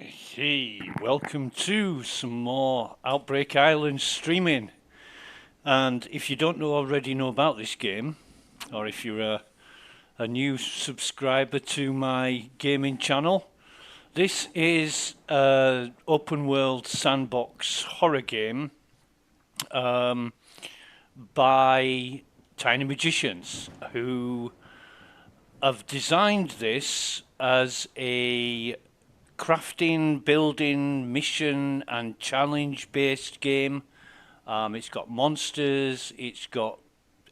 Hey, welcome to some more Outbreak Island streaming. And if you don't already know about this game, or if you're a new subscriber to my gaming channel, this is an open world sandbox horror game by Tiny Magicians, who have designed this as a crafting, building, mission and challenge based game. It's got monsters, it's got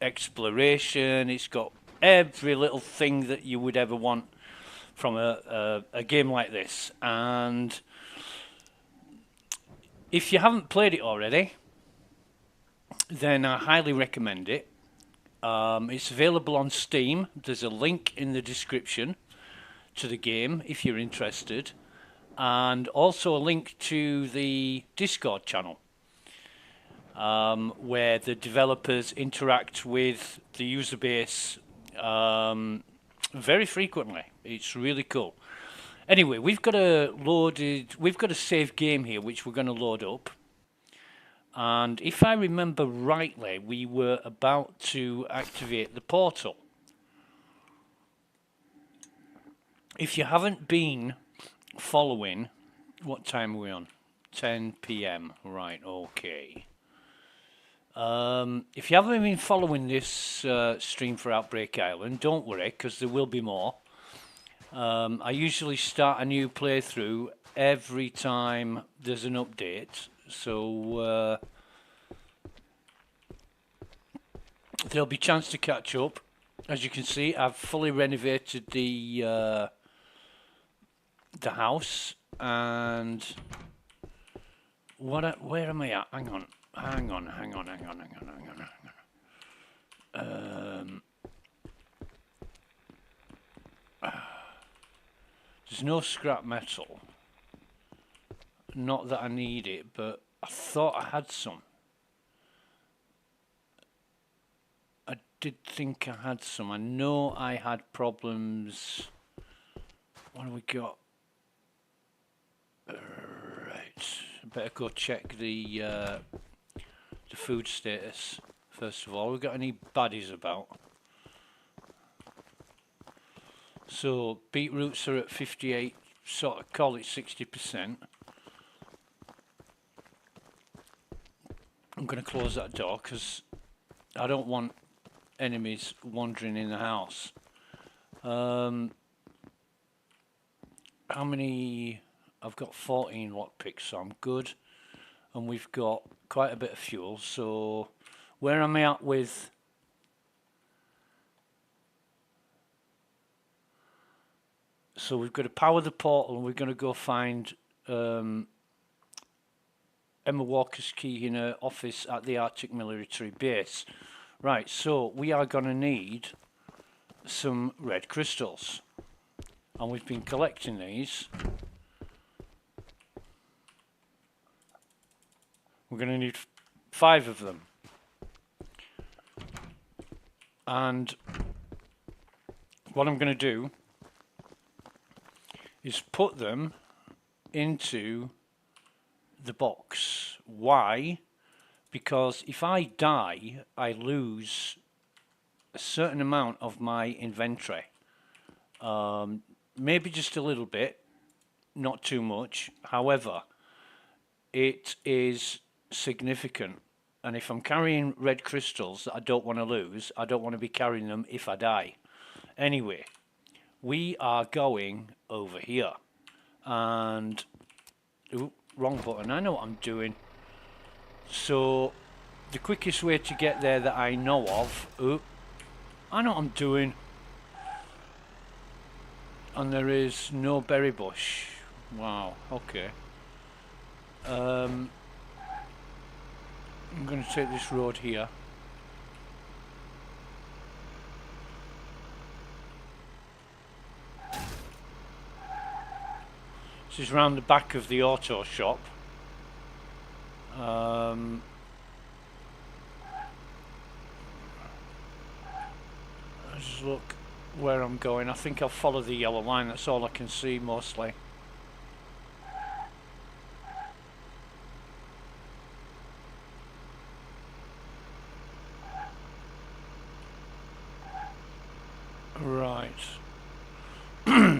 exploration, it's got every little thing that you would ever want from a game like this. And if you haven't played it already, then I highly recommend it. It's available on Steam. There's a link in the description to the game if you're interested, and also a link to the Discord channel where the developers interact with the user base very frequently. It's really cool. Anyway, we've got a save game here which we're going to load up. And if I remember rightly, we were about to activate the portal. If you haven't been following, what time are we on? 10 p.m. Right, okay. If you haven't been following this stream for Outbreak Island, don't worry, because there will be more. I usually start a new playthrough every time there's an update, so there'll be a chance to catch up. As you can see, I've fully renovated the house, and where am I at? Hang on. There's no scrap metal. Not that I need it, but I thought I had some. I did think I had some. I know I had problems. What have we got? Right. Better go check the food status first of all. We got any baddies about? So beetroots are at 58, sort of call it 60%. I'm going to close that door because I don't want enemies wandering in the house. How many? I've got 14 lockpicks, so I'm good. And we've got quite a bit of fuel, so where am I at with? So we've got to power the portal, and we're going to go find Emma Walker's key in her office at the Arctic military base. Right, so we are going to need some red crystals, and we've been collecting these. We're going to need 5 of them. And what I'm going to do is put them into the box. Why? Because if I die, I lose a certain amount of my inventory. Maybe just a little bit, not too much. However, it is significant, and if I'm carrying red crystals that I don't want to lose, I don't want to be carrying them if I die. Anyway, we are going over here, and ooh, wrong button. I know what I'm doing. So the quickest way to get there that I know of, I know what I'm doing, and there is no berry bush. Wow, okay. I'm going to take this road here. This is round the back of the auto shop. Let's just look where I'm going. I think I'll follow the yellow line. That's all I can see mostly.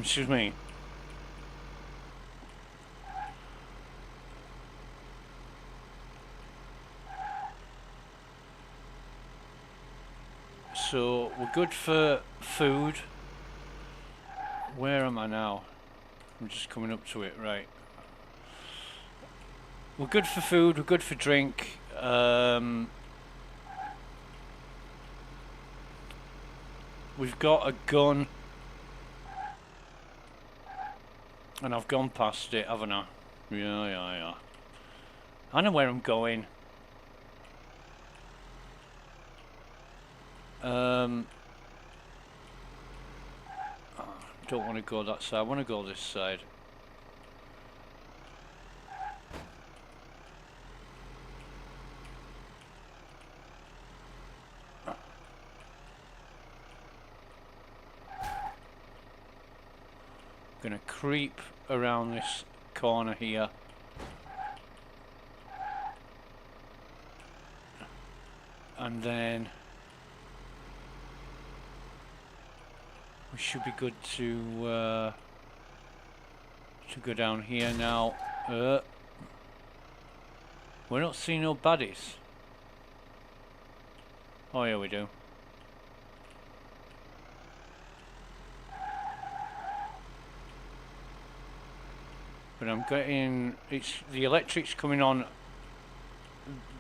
Excuse me. So we're good for food. Where am I now? I'm just coming up to it, right. We're good for food, we're good for drink. We've got a gun. And I've gone past it, haven't I? Yeah. I know where I'm going. Don't want to go that side, I want to go this side. Gonna creep around this corner here. And then we should be good to go down here now. We're not seeing no baddies. Oh yeah, we do. But I'm getting, the electric's coming on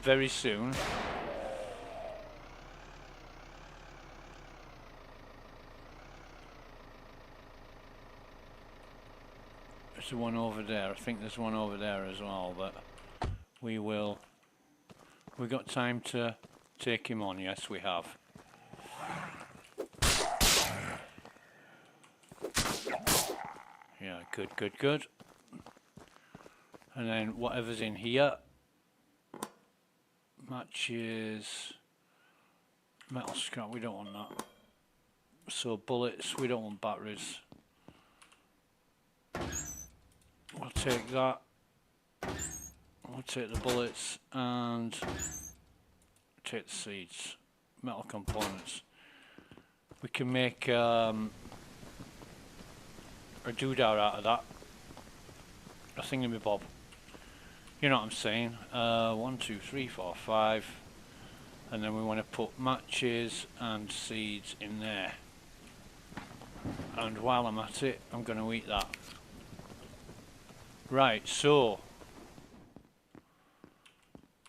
very soon. There's one over there. I think there's one over there as well, but we've got time to take him on. Yes, we have. Yeah, good. And then whatever's in here, matches, metal scrap, we don't want that. So bullets, we don't want batteries. We'll take that. We'll take the bullets and take the seeds, metal components. We can make a doodah out of that. A thingamabob. You know what I'm saying? 1, 2, 3, 4, 5. And then we want to put matches and seeds in there. And while I'm at it, I'm going to eat that. Right, so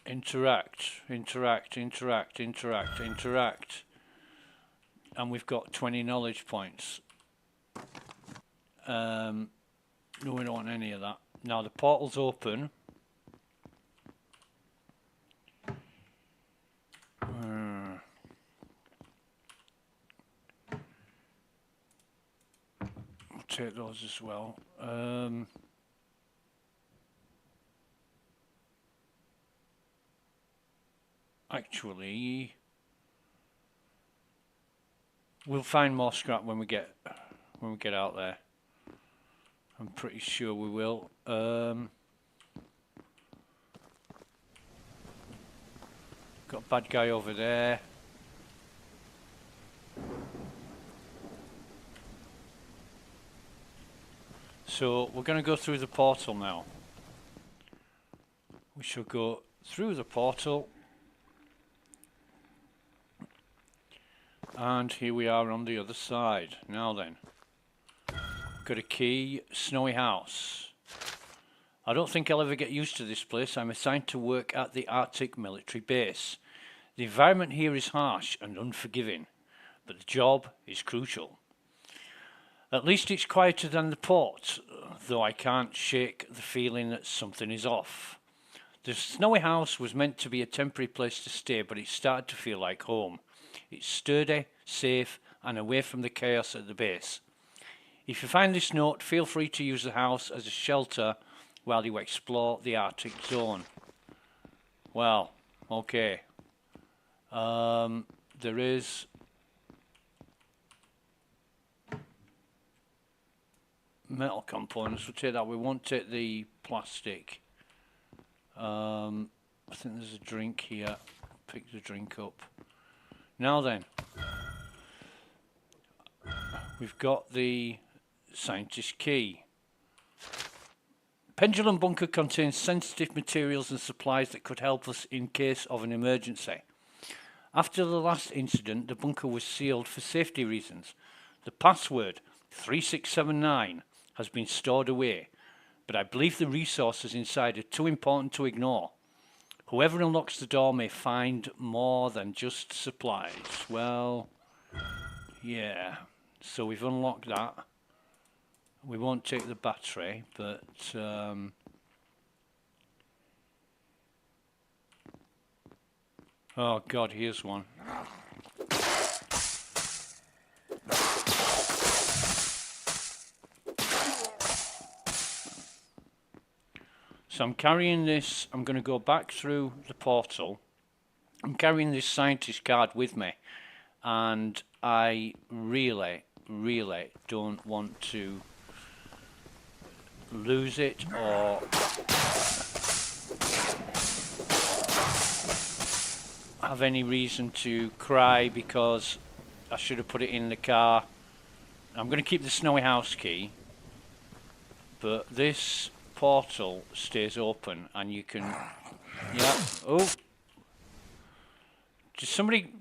interact. And we've got 20 knowledge points. No, we don't want any of that. Now the portal's open. I'll take those as well. Actually, we'll find more scrap when we get out there. I'm pretty sure we will. Got a bad guy over there. So we're going to go through the portal now. We shall go through the portal. And here we are on the other side. Now then. Got a key, snowy house. I don't think I'll ever get used to this place. I'm assigned to work at the Arctic military base. The environment here is harsh and unforgiving, but the job is crucial. At least it's quieter than the port, though I can't shake the feeling that something is off. The snowy house was meant to be a temporary place to stay, but it started to feel like home. It's sturdy, safe, and away from the chaos at the base. If you find this note, feel free to use the house as a shelter while you explore the Arctic zone. Well, okay. There is metal components. We'll take that. We won't take the plastic. I think there's a drink here. Pick the drink up. Now then, we've got the Scientist key. Pendulum bunker contains sensitive materials and supplies that could help us in case of an emergency. After the last incident, the bunker was sealed for safety reasons. The password 3679 has been stored away, but I believe the resources inside are too important to ignore. Whoever unlocks the door may find more than just supplies. Well, yeah. So we've unlocked that. We won't take the battery, but oh God, here's one. So I'm carrying this, I'm going to go back through the portal. I'm carrying this scientist card with me, and I really don't want to lose it or have any reason to cry because I should have put it in the car. I'm going to keep the snowy house key, but this portal stays open and you can, yeah, oh, just somebody,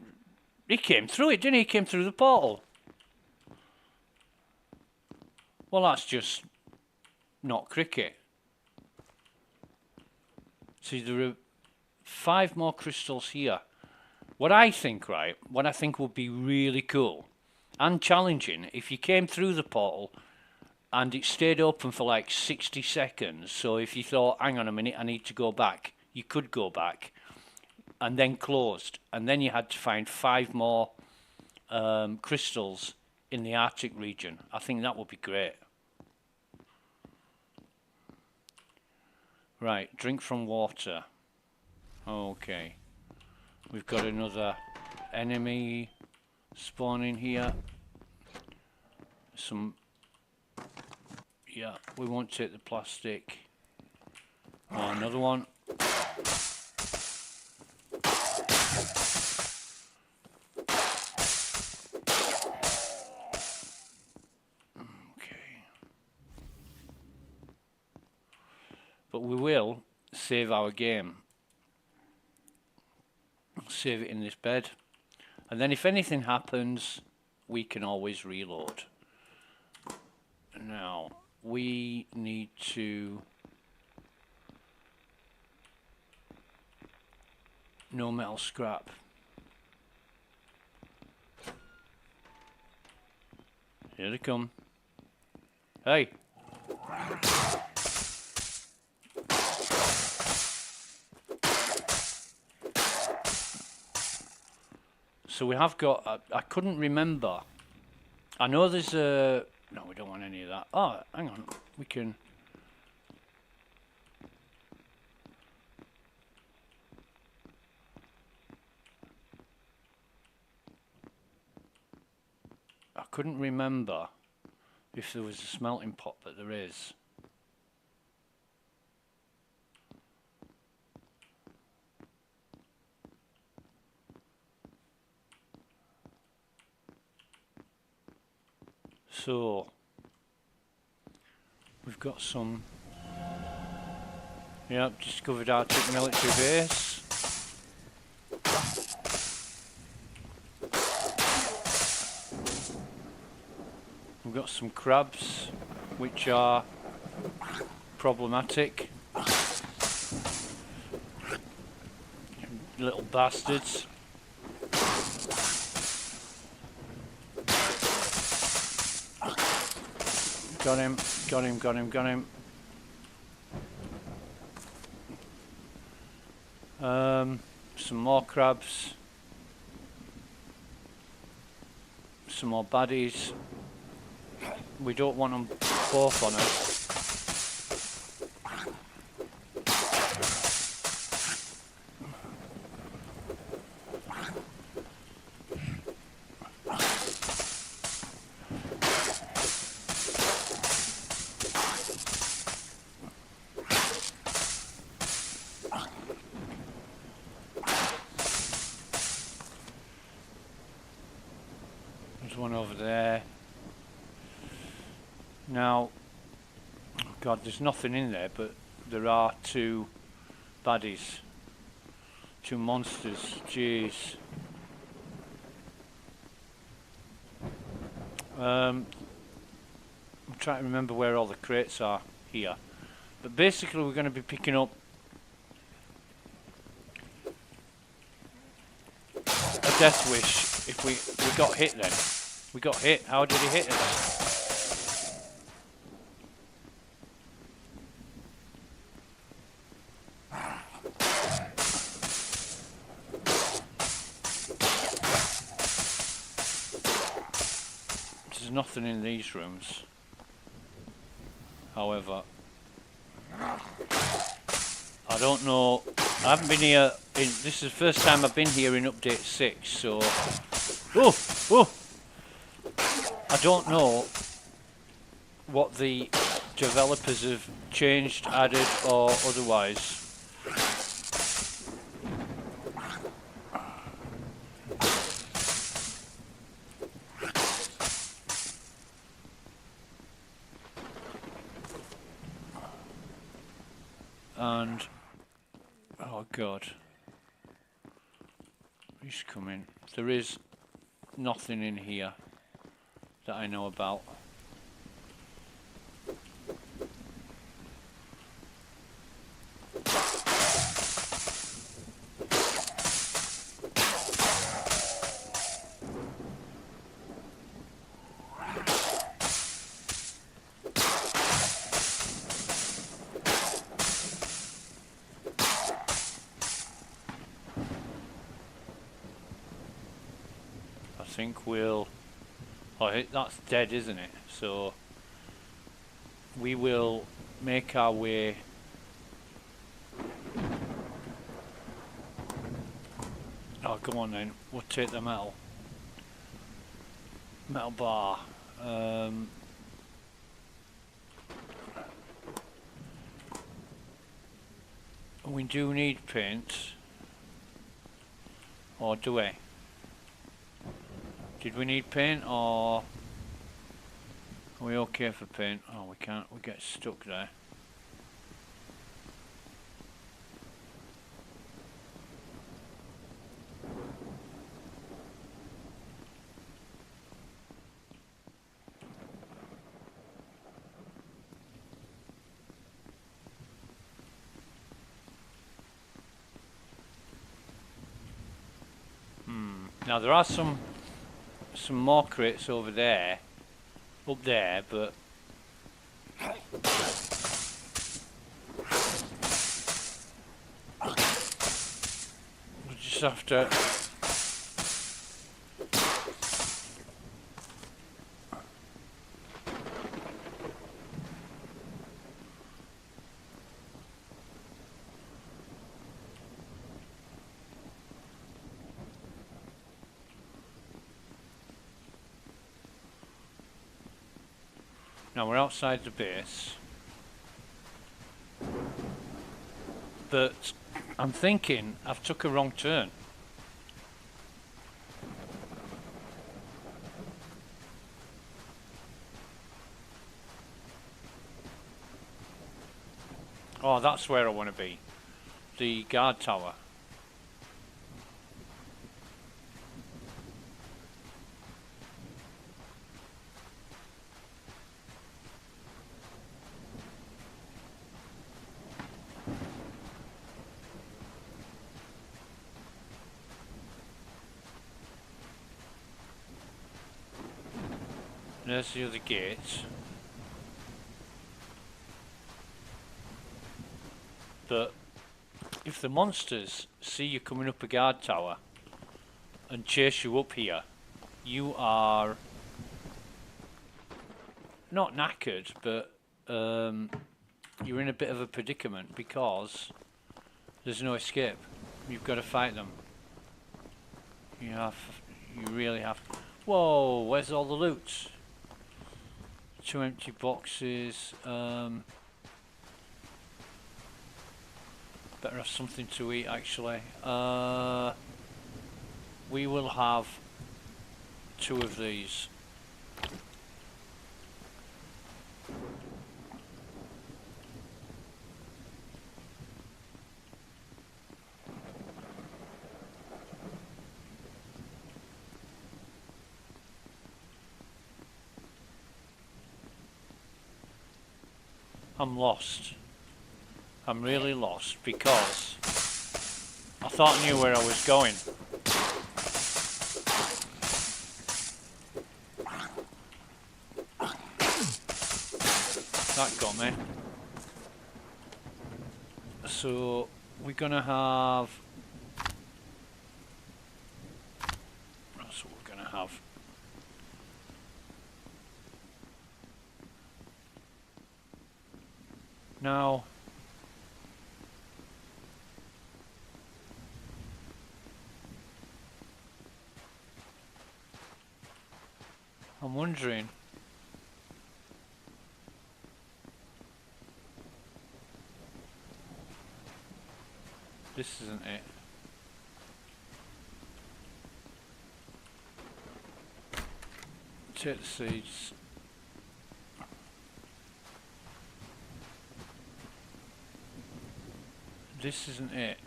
he came through it, didn't he? He came through the portal. Well, that's just not cricket. See, there are 5 more crystals here. What I think, right, what I think would be really cool and challenging, if you came through the portal and it stayed open for like 60 seconds, so if you thought, hang on a minute, I need to go back, you could go back, and then closed, and then you had to find 5 more crystals in the Arctic region. I think that would be great. Right, drink from water. Okay. We've got another enemy spawning here. Some... Yeah, we won't take the plastic. Oh, another one. Okay. But we will save our game. Save it in this bed. And then if anything happens, we can always reload. Now, we need to... No metal scrap. Here they come. Hey! So we have got... I couldn't remember. I know there's a... No, we don't want any of that. Oh, hang on. We can... I couldn't remember if there was a smelting pot, but there is. So, we've got some, yep, discovered Arctic military base. We've got some crabs, which are problematic. Little bastards. Got him, got him, got him, got him. Some more crabs. Some more baddies. We don't want them both on us. There's one over there. Now, God, there's nothing in there, but there are two baddies. Two monsters. Jeez. I'm trying to remember where all the crates are here. But basically we're going to be picking up a death wish if we got hit then. We got hit. How did he hit us? There's nothing in these rooms. However, I don't know. I haven't been here. This is the first time I've been here in update 6. So, I don't know what the developers have changed, added, or otherwise. And oh God, he's coming. There is nothing in here that I know about. I think we'll... Oh, that's dead, isn't it? So we will make our way oh, go on then. We'll take the metal bar. We do need paint, or do we? Did we need paint, or are we okay for paint? Oh, we can't. We get stuck there. Now there are some more crates over there, up there, but we just have to now we're outside the base, but I'm thinking I've took a wrong turn. Oh, that's where I want to be. The guard tower. There's the other gate. But if the monsters see you coming up a guard tower and chase you up here, you are not knackered, but you're in a bit of a predicament because there's no escape. You've got to fight them. You really have. Whoa, where's all the loot? 2 empty boxes. Better have something to eat actually. We will have 2 of these. I'm lost. I'm really lost because I thought I knew where I was going. That got me. So we're gonna have. That's what we're gonna have. Now. I'm wondering. This isn't it. Take the seeds. This isn't it.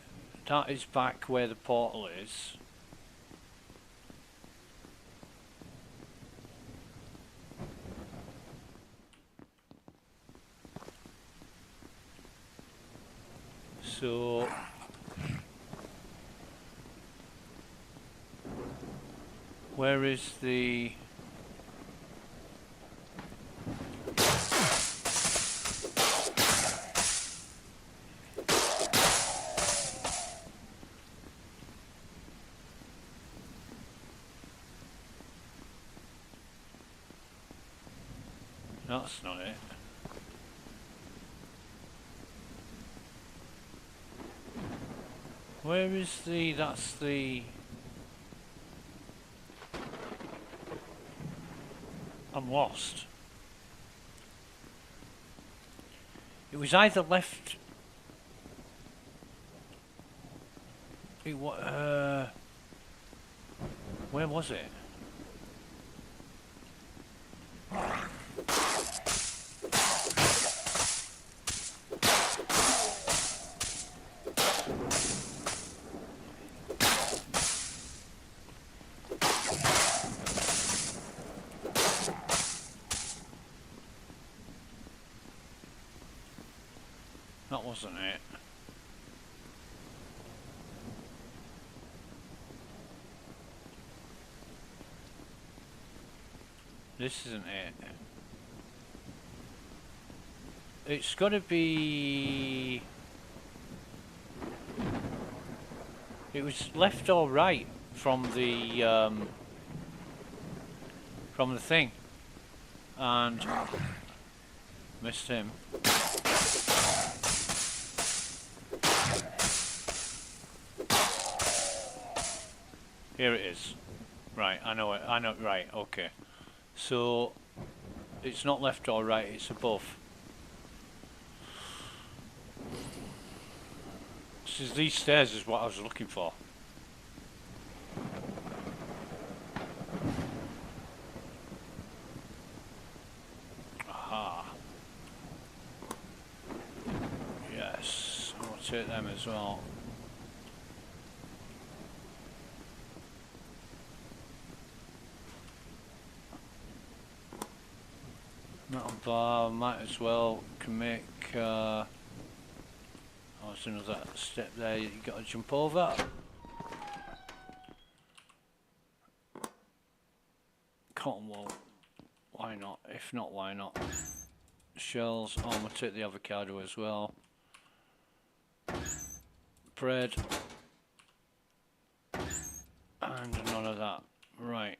That is back where the portal is. So where is the that's not it. Where is the that's the I'm lost. It was either left. It where was it? That wasn't it. This isn't it. It's got to be. It was left or right from the thing, and missed him. Here it is. Right, I know it. I know. Right, okay. So it's not left or right. It's above. These stairs is what I was looking for. Aha. Yes, I'll take them as well. Metal bar, might as well can make oh, there's another step there you got to jump over. Cotton wool, why not? If not, why not? Shells, oh, I'm going to take the avocado as well. Bread. And none of that. Right.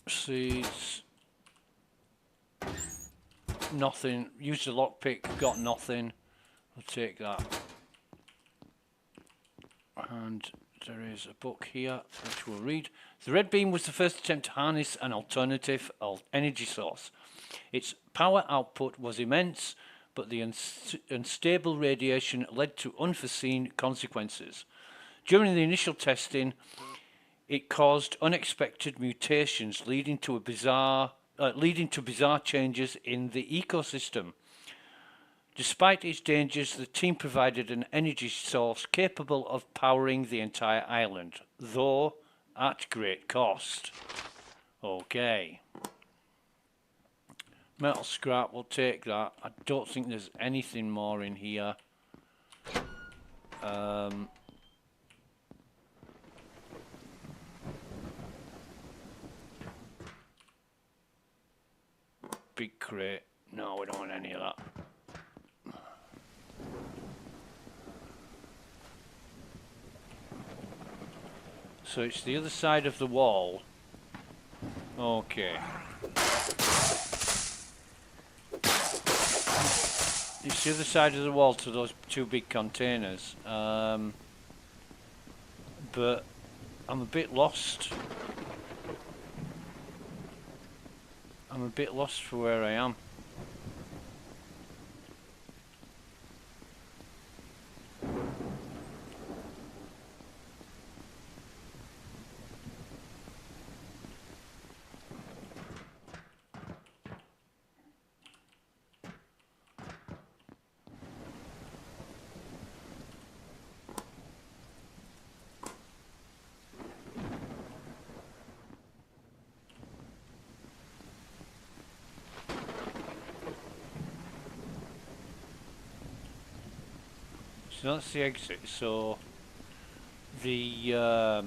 Seeds. Nothing. Used the lockpick, got nothing. I'll take that. And there is a book here which we'll read. The red beam was the first attempt to harness an alternative energy source. Its power output was immense, but the unstable radiation led to unforeseen consequences. During the initial testing, it caused unexpected mutations, leading to bizarre changes in the ecosystem. Despite its dangers, the team provided an energy source capable of powering the entire island, though at great cost. Okay. Metal scrap, we'll take that. I don't think there's anything more in here. Big crate. No, we don't want any of that. So it's the other side of the wall. Okay. It's the other side of the wall to those two big containers. But I'm a bit lost. I'm a bit lost for where I am. So that's the exit. So the oh,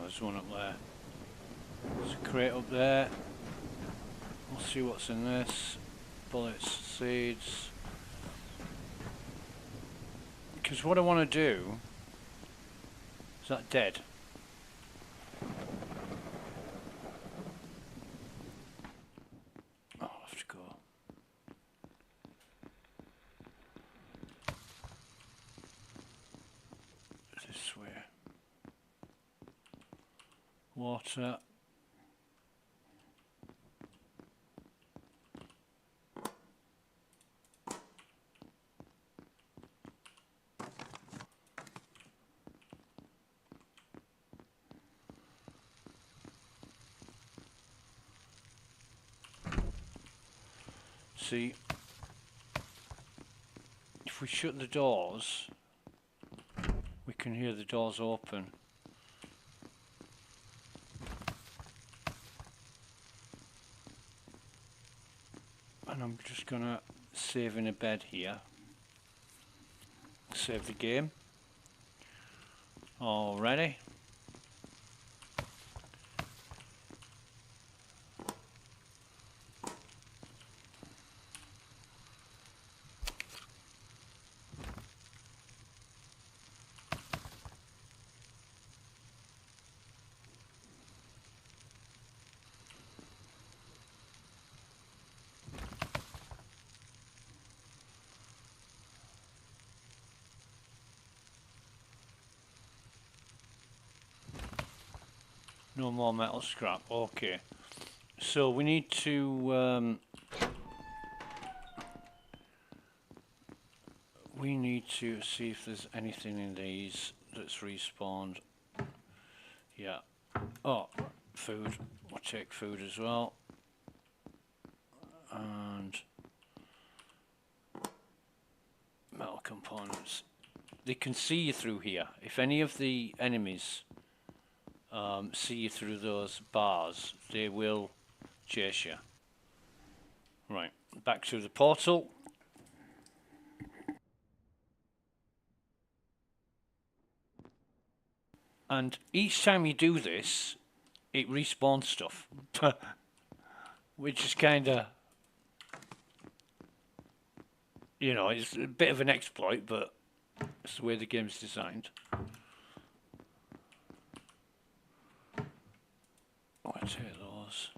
there's one up there. There's a crate up there. We'll see what's in this. Bullets, seeds. Because what I want to do... Is that dead? Oh, I'll have to go. This way. Water. See, if we shut the doors, we can hear the doors open. And I'm just gonna save in a bed here. Save the game. Alrighty. No more metal scrap. Okay. So we need to see if there's anything in these that's respawned. Yeah. Oh, food. We'll take food as well. And metal components. They can see you through here. If any of the enemies see you through those bars, they will chase you. Right, back to the portal. And each time you do this, it respawns stuff. Which is kind of, you know, it's a bit of an exploit, but it's the way the game's designed. I'll take those.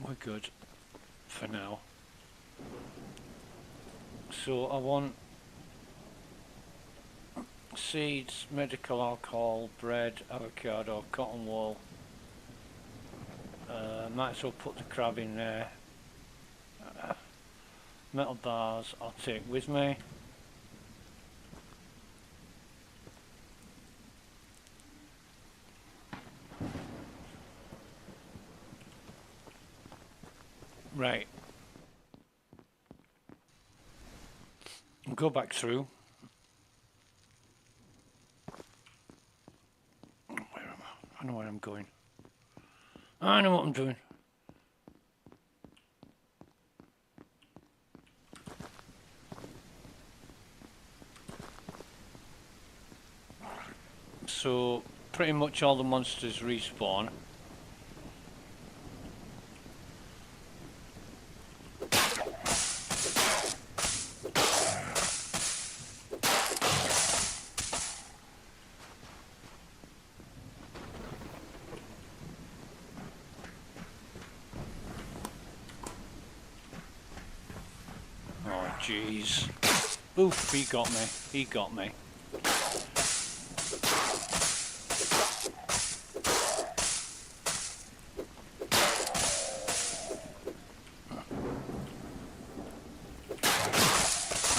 We're good for now. So I want seeds, medical alcohol, bread, avocado, cotton wool. Might as well put the crab in there. Metal bars I'll take with me. Right. Go back through. Where am I? I know where I'm going. I know what I'm doing. So pretty much all the monsters respawn. Oh jeez. Oof, he got me. He got me.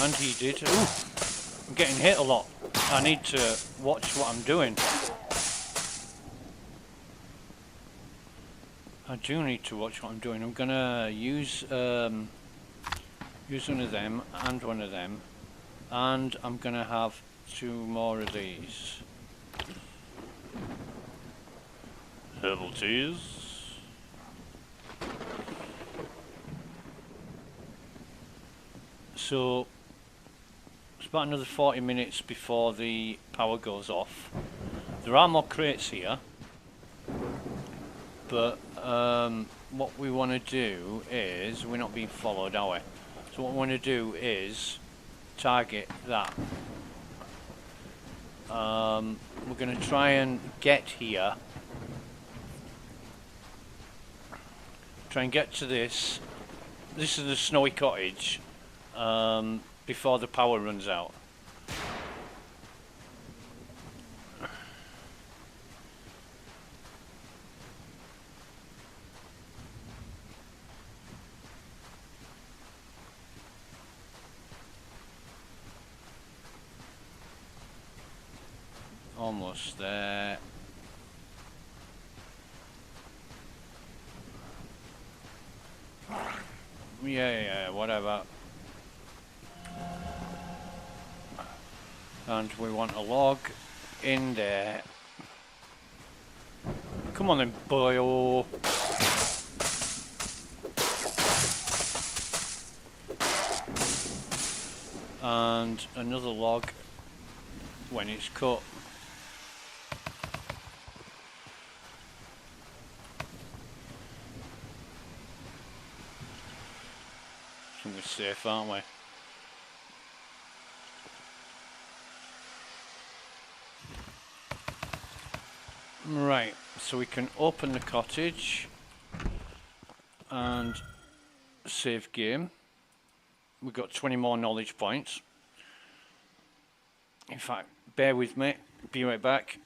And he did. Ooh, I'm getting hit a lot. I need to watch what I'm doing. I do need to watch what I'm doing. I'm gonna use one of them and one of them, and I'm gonna have 2 more of these. Herbal teas. So it's about another 40 minutes before the power goes off. There are more crates here, but what we want to do is, we're not being followed, are we? So what we want to do is target that. We're going to try and get here. Try and get to this. This is the snowy cottage before the power runs out. Almost there. Yeah, whatever. And we want a log in there. Come on then, boyo. And another log when it's cut. So we're safe, aren't we? Right, so we can open the cottage and save game. We've got 20 more knowledge points. In fact, bear with me, be right back.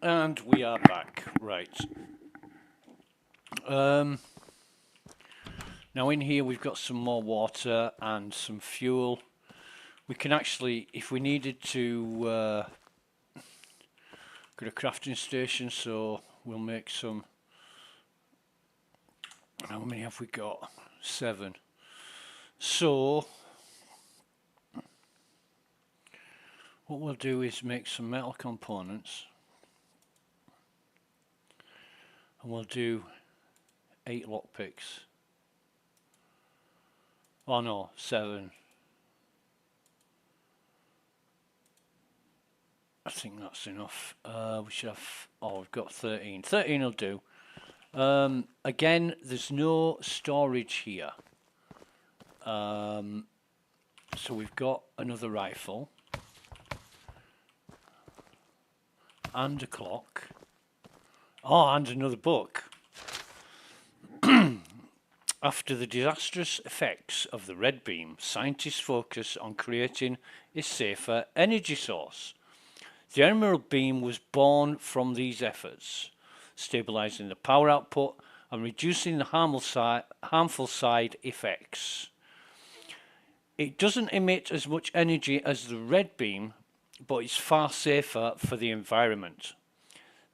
And we are back, right. Now in here we've got some more water and some fuel. We can actually, if we needed to, go to crafting station, so we'll make some. How many have we got? 7. So what we'll do is make some metal components, and we'll do 8 lockpicks. Oh no, 7. I think that's enough. We should have. Oh, we've got 13. 13 will do. Again, there's no storage here. So we've got another rifle and a clock. Oh, and another book. After the disastrous effects of the red beam, scientists focus on creating a safer energy source. The emerald beam was born from these efforts, stabilizing the power output and reducing the harmful side effects. It doesn't emit as much energy as the red beam, but it's far safer for the environment.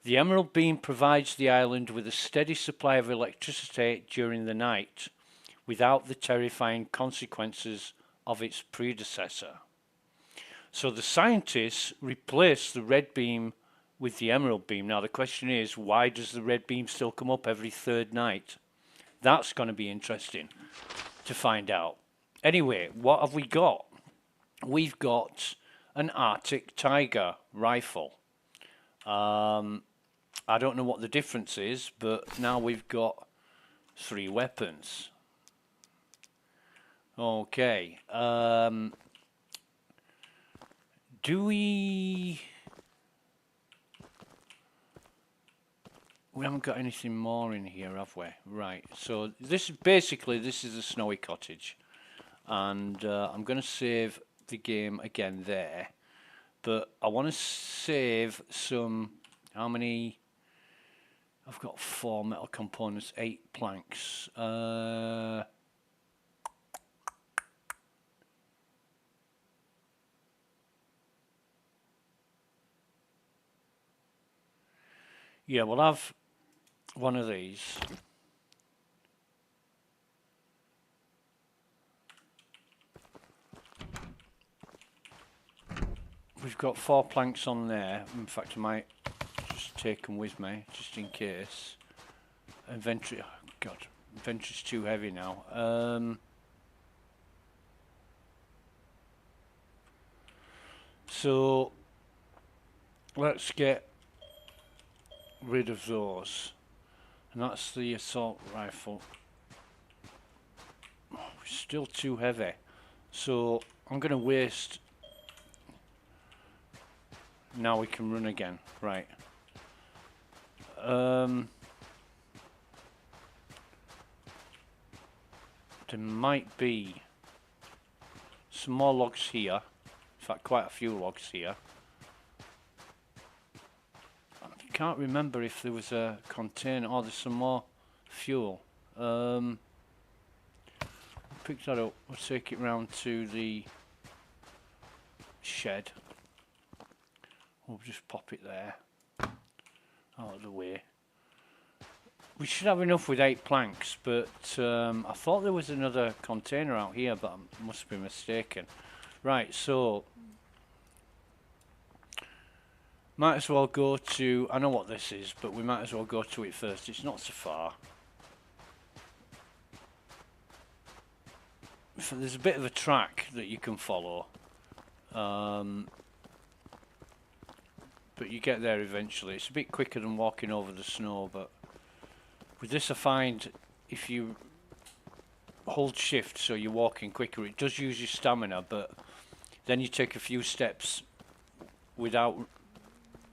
The emerald beam provides the island with a steady supply of electricity during the night, without the terrifying consequences of its predecessor. So the scientists replaced the red beam with the emerald beam. Now the question is, why does the red beam still come up every 3rd night? That's going to be interesting to find out. Anyway, what have we got? We've got an Arctic Tiger rifle. I don't know what the difference is, but now we've got 3 weapons. Okay. Do we haven't got anything more in here, have we? Right. So this is the snowy cottage, and I'm going to save the game again there, but I want to save some. How many? I've got 4 metal components, 8 planks. Yeah, we'll have one of these. We've got 4 planks on there. In fact, I might just take them with me, just in case. Inventory, oh God, inventory's too heavy now. So, let's get rid of those. And that's the assault rifle. Oh, still too heavy. So, I'm going to waste. Now we can run again. Right. There might be some more logs here. In fact, quite a few logs here. I can't remember if there was a container. Oh, there's some more fuel. Pick that up. We'll take it round to the shed. We'll just pop it there. Out of the way. We should have enough with 8 planks, but I thought there was another container out here, but I must be mistaken. Right, so might as well go to, I know what this is, but we might as well go to it first. It's not so far. So there's a bit of a track that you can follow. But you get there eventually. It's a bit quicker than walking over the snow, but with this I find if you hold shift so you're walking quicker, it does use your stamina, but then you take a few steps without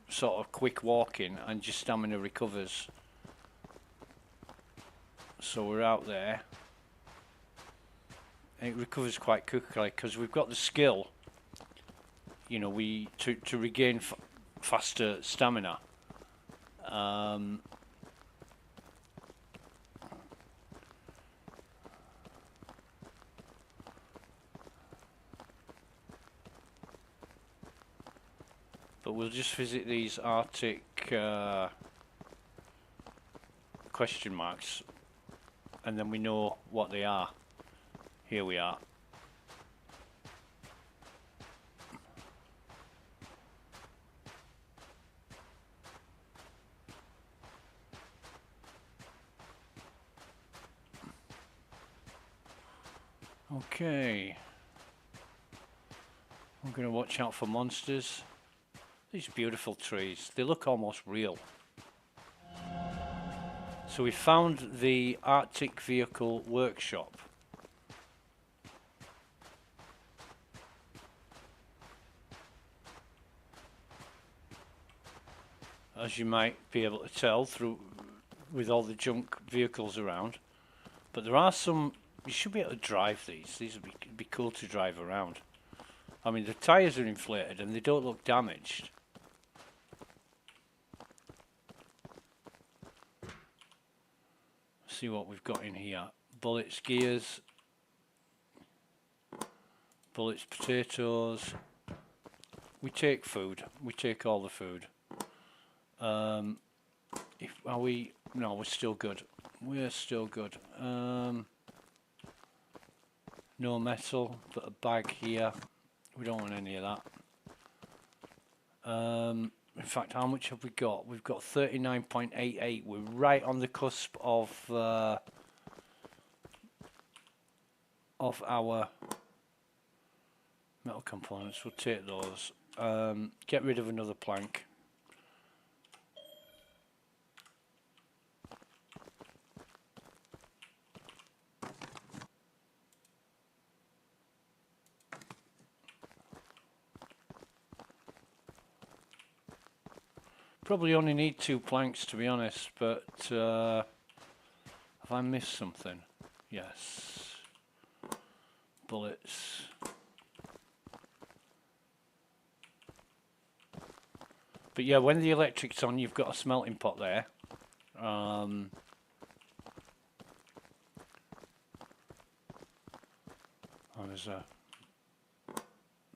sort of quick walking and your stamina recovers. So we're out there. And it recovers quite quickly because we've got the skill, you know, to regain faster stamina. But we'll just visit these Arctic question marks, and then we know what they are. Here we are. Okay. I'm going to watch out for monsters. These beautiful trees, they look almost real. So we found the Arctic Vehicle Workshop. As you might be able to tell through with all the junk vehicles around. But there are some, you should be able to drive these. These would be cool to drive around. I mean, the tyres are inflated and they don't look damaged. See what we've got in here. Bullets, gears, bullets, potatoes. We take food. We take all the food. Are we? No, we're still good. We're still good. No metal, but a bag here. We don't want any of that. In fact, how much have we got? We've got 39.88. We're right on the cusp of our metal components. We'll take those. Get rid of another plank. Probably only need 2 planks, to be honest, but have I missed something? Yes. Bullets. But yeah, when the electric's on, you've got a smelting pot there. Oh, there's a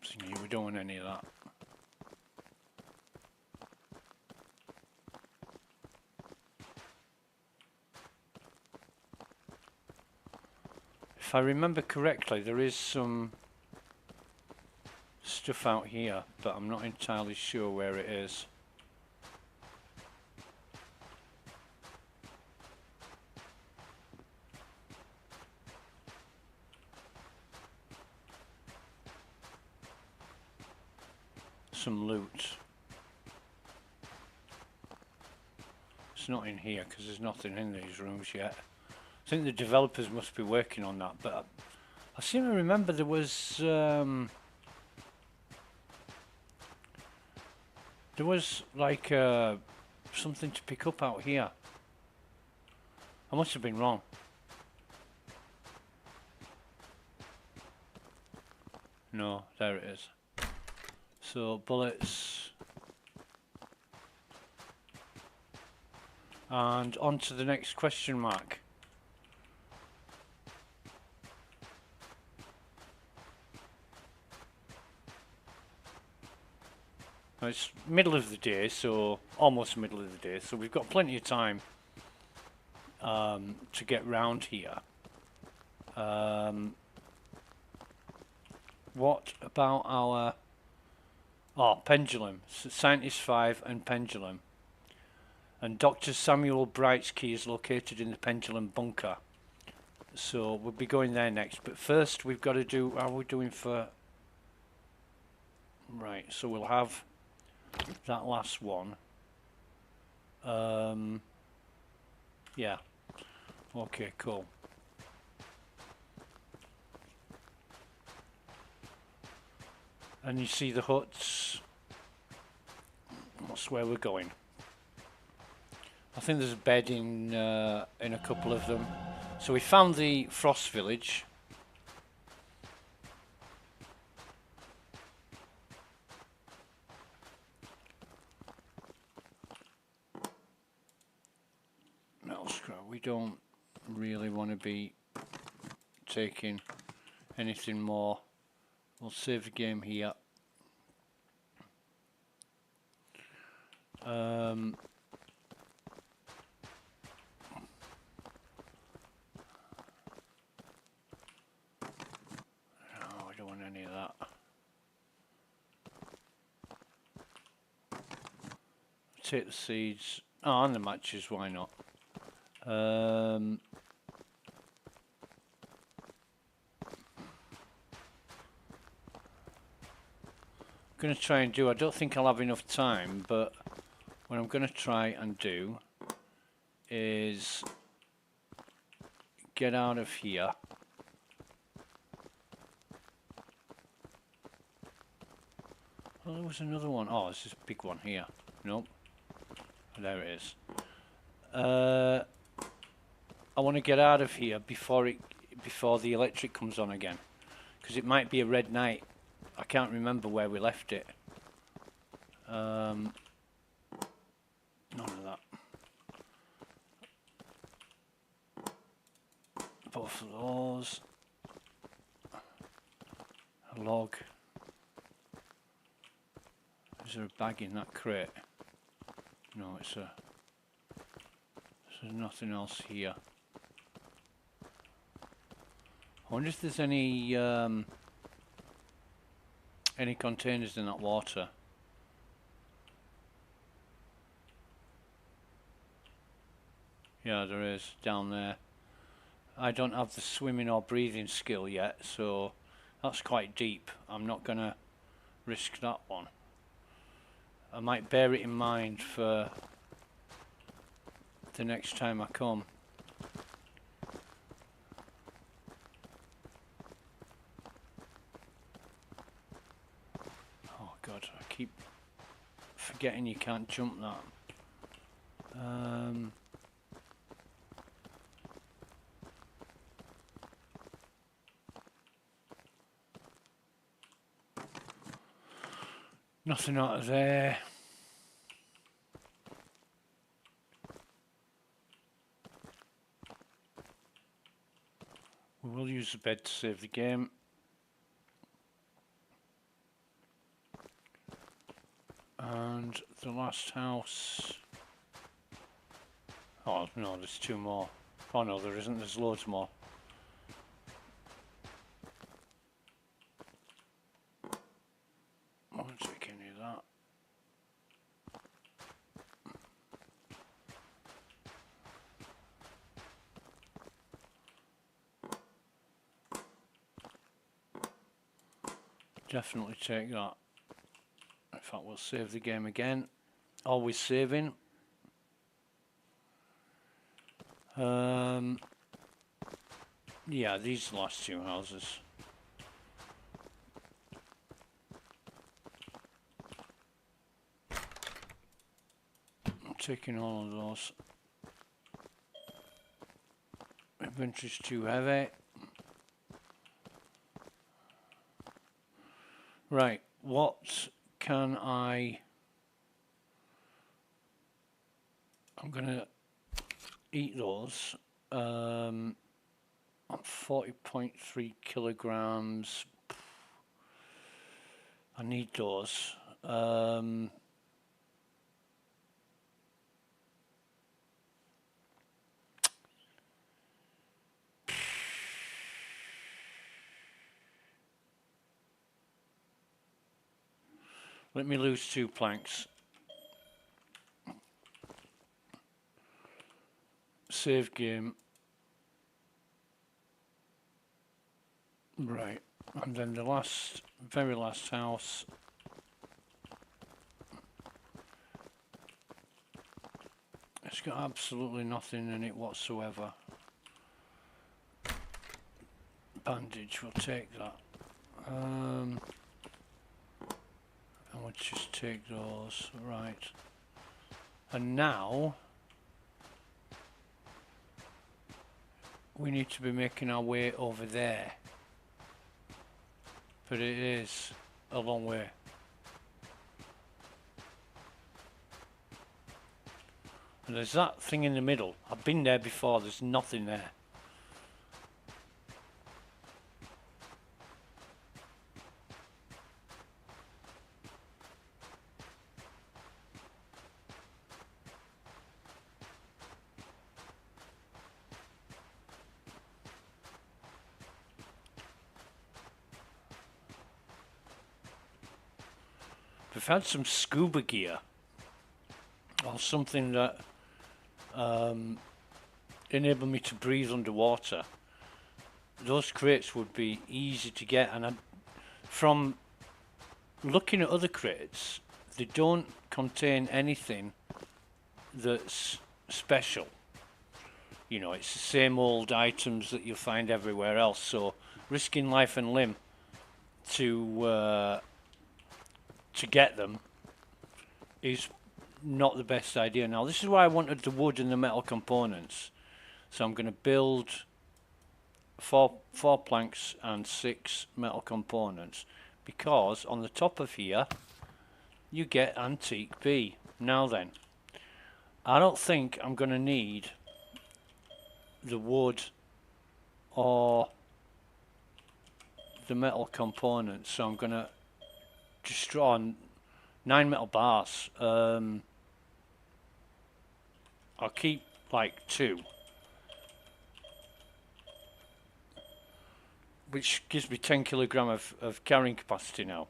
thingy. We don't want any of that. If I remember correctly, there is some stuff out here, but I'm not entirely sure where it is. Some loot. It's not in here because there's nothing in these rooms yet. I think the developers must be working on that, but I seem to remember there was like something to pick up out here. I must have been wrong. No, there it is. So bullets, and on to the next question mark. Now it's middle of the day, so almost middle of the day, so we've got plenty of time to get round here. What about our pendulum? Scientist 5 and pendulum. And Dr. Samuel Bright's key is located in the pendulum bunker. So we'll be going there next. But first we've got to do, how are we doing for... Right, so we'll have that last one. Yeah. Okay, cool. And you see the huts. That's where we're going. I think there's a bed in a couple of them. So we found the frost village. Metal scrap. We don't really want to be taking anything more. We'll save the game here. take the seeds. Oh, and the matches, why not? Going to try and do, I don't think I'll have enough time, but what I'm going to try and do is get out of here. Oh, there was another one. Oh, there's this big one here. Nope. There it is. I want to get out of here before the electric comes on again, because it might be a red night. I can't remember where we left it. None of that. Both of those. A log. Is there a bag in that crate? No, there's nothing else here. I wonder if there's any containers in that water. Yeah, there is, down there. I don't have the swimming or breathing skill yet, so that's quite deep. I'm not gonna risk that one. I might bear it in mind for the next time I come. Oh God, I keep forgetting you can't jump that. Nothing out of there. We will use the bed to save the game. And the last house. Oh no, there's two more. Oh no, there isn't, there's loads more. I won't take any of that. Definitely take that. In fact, we'll save the game again. Always saving. Yeah, these last two houses. I'm taking all of those. Inventory's too heavy. Right, what can I'm gonna eat those. I'm 40.3 kilograms. I need those. Let me lose 2 planks. Save game. Right, and then the very last house. It's got absolutely nothing in it whatsoever. Bandage, we'll take that. And we'll just take those, right. And now we need to be making our way over there. But it is a long way. And there's that thing in the middle. I've been there before, there's nothing there. We've had some scuba gear. or something that enable me to breathe underwater, those crates would be easy to get. And from looking at other crates, they don't contain anything that's special. You know, it's the same old items that you'll find everywhere else. So risking life and limb to get them is not the best idea. Now, this is why I wanted the wood and the metal components. So I'm going to build four planks and 6 metal components, because on the top of here you get antique B. Now then, I don't think I'm going to need the wood or the metal components, so I'm going to just draw 9 metal bars. I'll keep like 2, which gives me 10 kilogram of carrying capacity now.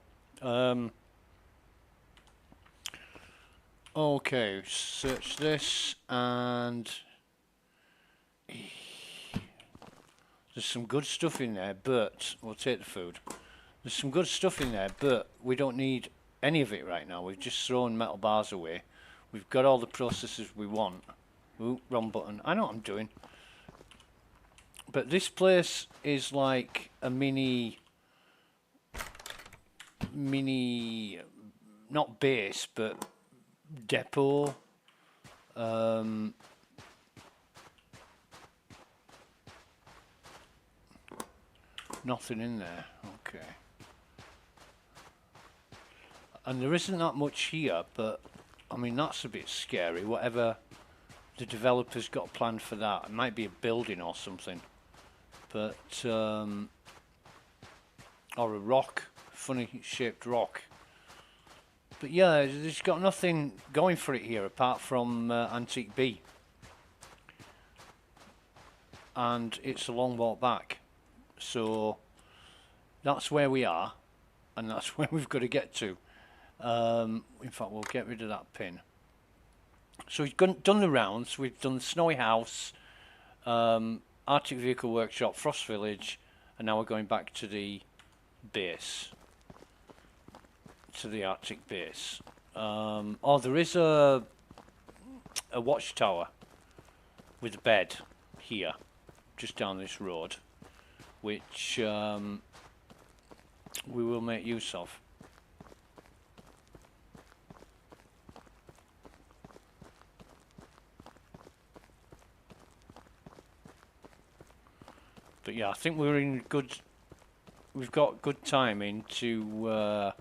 Okay, search this, and there's some good stuff in there, but we'll take the food. There's some good stuff in there, but we don't need any of it right now. We've just thrown metal bars away. We've got all the processes we want. Ooh, wrong button. I know what I'm doing. But this place is like a mini, not base, but depot. Nothing in there. Okay. And there isn't that much here, but I mean, that's a bit scary. Whatever the developers got planned for that, it might be a building or something, but or a rock, funny shaped rock. But yeah, it's got nothing going for it here apart from antique B, and it's a long walk back. So that's where we are, and that's where we've got to get to. In fact, we'll get rid of that pin. So we've done the rounds. We've done the Snowy House, Arctic Vehicle Workshop, Frost Village, and now we're going back to the base, to the Arctic base. Oh, there is a watchtower with a bed here, just down this road, which we will make use of. But yeah, I think we're in good. We've got good timing to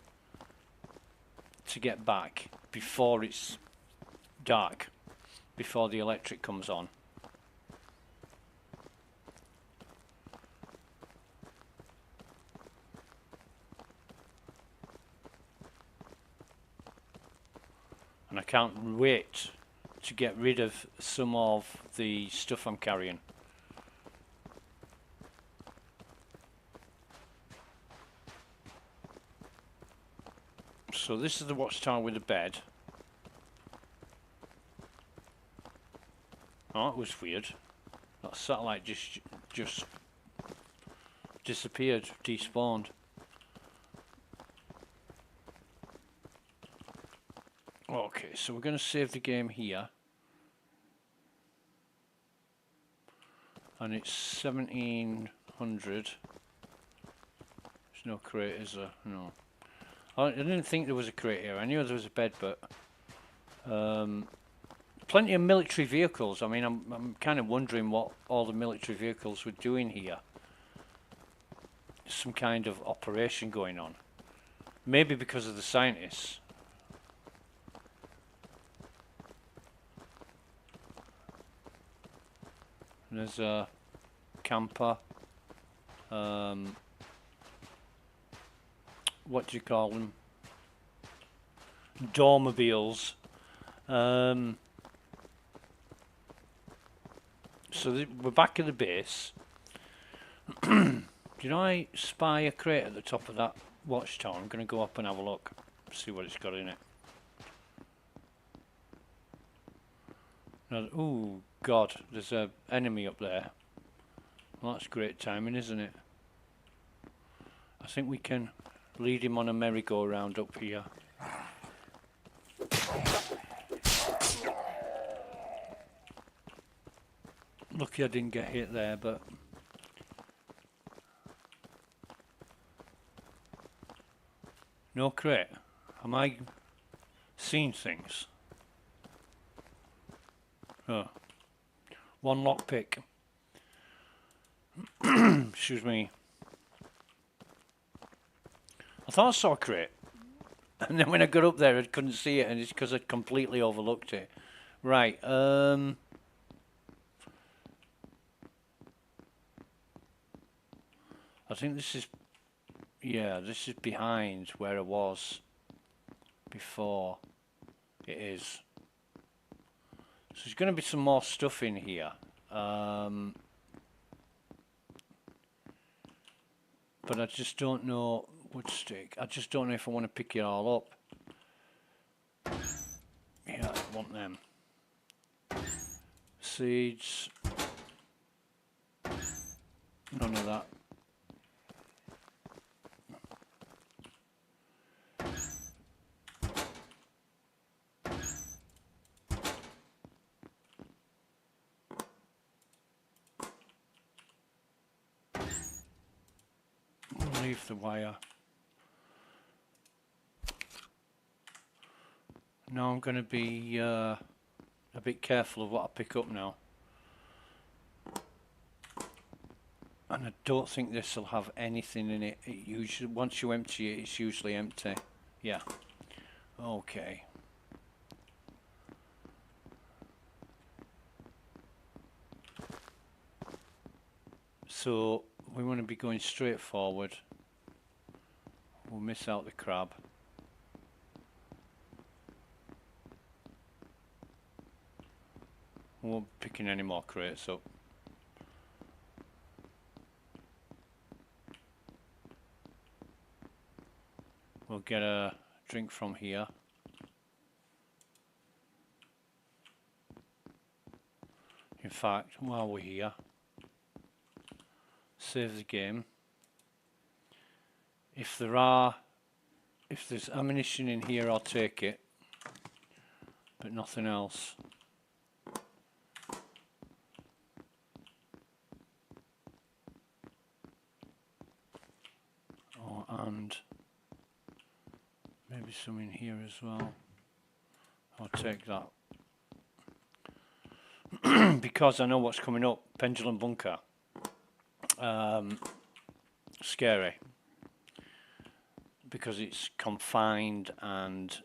get back before it's dark, before the electric comes on. And I can't wait to get rid of some of the stuff I'm carrying. So this is the watchtower with a bed. Oh, it was weird. That satellite just disappeared, despawned. Okay, so we're going to save the game here. And it's 1700. There's no crate, is there? No. I didn't think there was a crate here. I knew there was a bed, but plenty of military vehicles. I mean, I'm kind of wondering what all the military vehicles were doing here. Some kind of operation going on. Maybe because of the scientists. And there's a camper. What do you call them? Dormobiles. So we're back at the base. Did I spy a crate at the top of that watchtower? I'm going to go up and have a look, see what it's got in it. Oh God, there's a enemy up there. Well, that's great timing, isn't it? I think we can lead him on a merry-go-round up here. Lucky I didn't get hit there, but... No crate. Am I seeing things? Oh. One lockpick. Excuse me. I thought I saw a crate. And then when I got up there I couldn't see it, and it's because I'd completely overlooked it. Right, I think this is... Yeah, this is behind where I was before. It is. So there's going to be some more stuff in here. But I just don't know wood stick. I just don't know if I want to pick it all up. Yeah, I want them. Seeds. None of that. Leave the wire. Now I'm going to be a bit careful of what I pick up now. And I don't think this will have anything in it. It usually, once you empty it, it's usually empty. Yeah. Okay. So we want to be going straight forward. We'll miss out the crab. We won't be picking any more crates up. We'll get a drink from here. In fact, while we're here, save the game. If there's ammunition in here, I'll take it, but nothing else. Oh, and maybe some in here as well. I'll take that. Because I know what's coming up. Pendulum bunker. Scary. Because it's confined and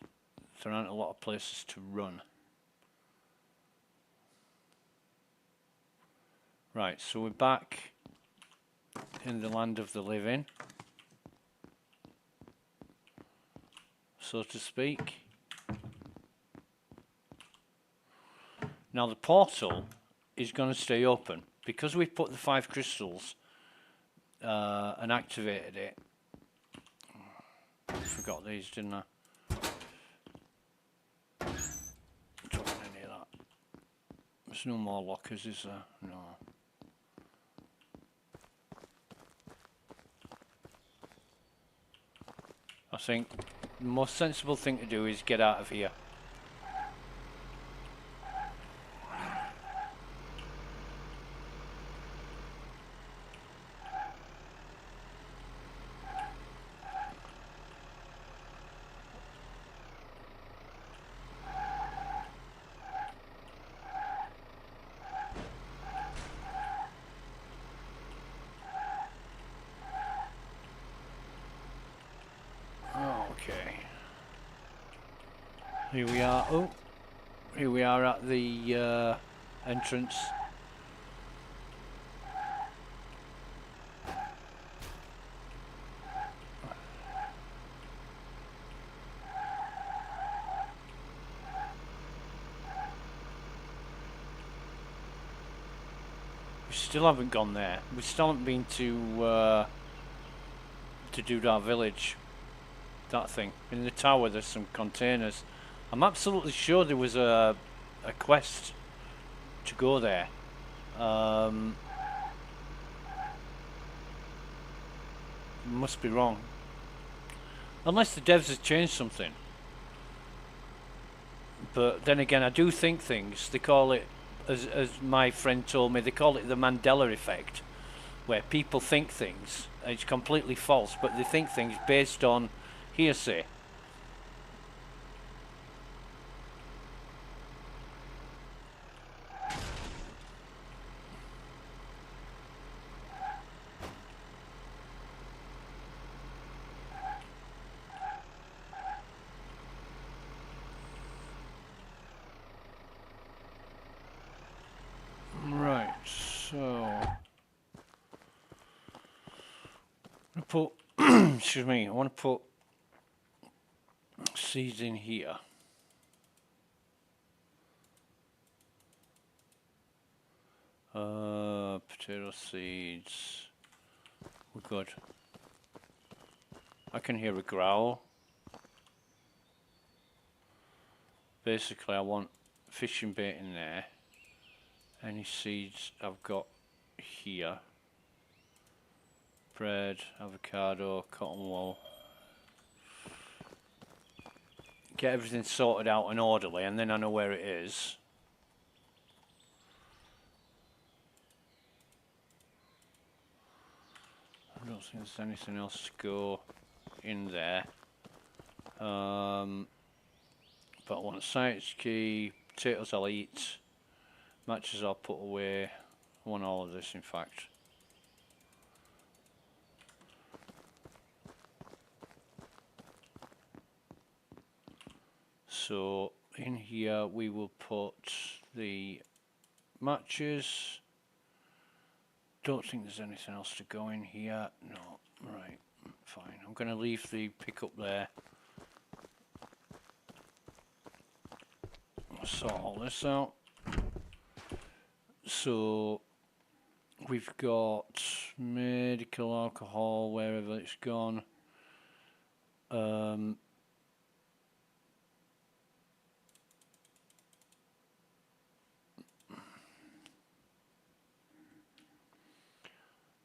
there aren't a lot of places to run. Right, so we're back in the land of the living, so to speak. Now the portal is going to stay open because we've put the 5 crystals and activated it. I forgot these, didn't I? Don't want any of that. There's no more lockers, is there? No. I think the most sensible thing to do is get out of here. Okay. Here we are. Oh, here we are at the entrance. We still haven't gone there. We still haven't been to Dudar village. That thing. In the tower there's some containers. I'm absolutely sure there was a quest to go there. Must be wrong. Unless the devs have changed something. But then again, I do think things. They call it, as my friend told me, they call it the Mandela effect, where people think things. It's completely false, but they think things based on hearsay. Right, so I put excuse me, I want to put seeds in here. Potato seeds. We're good. I can hear a growl. Basically, I want fishing bait in there. Any seeds I've got here. Bread, avocado, cotton wool. Get everything sorted out and orderly, and then I know where it is. I don't think there's anything else to go in there. But I want a science key, potatoes I'll eat, matches I'll put away. I want all of this, in fact. So in here we will put the matches. Don't think there's anything else to go in here. No, right, fine. I'm going to leave the pickup there. I'll sort all this out. So we've got medical alcohol wherever it's gone.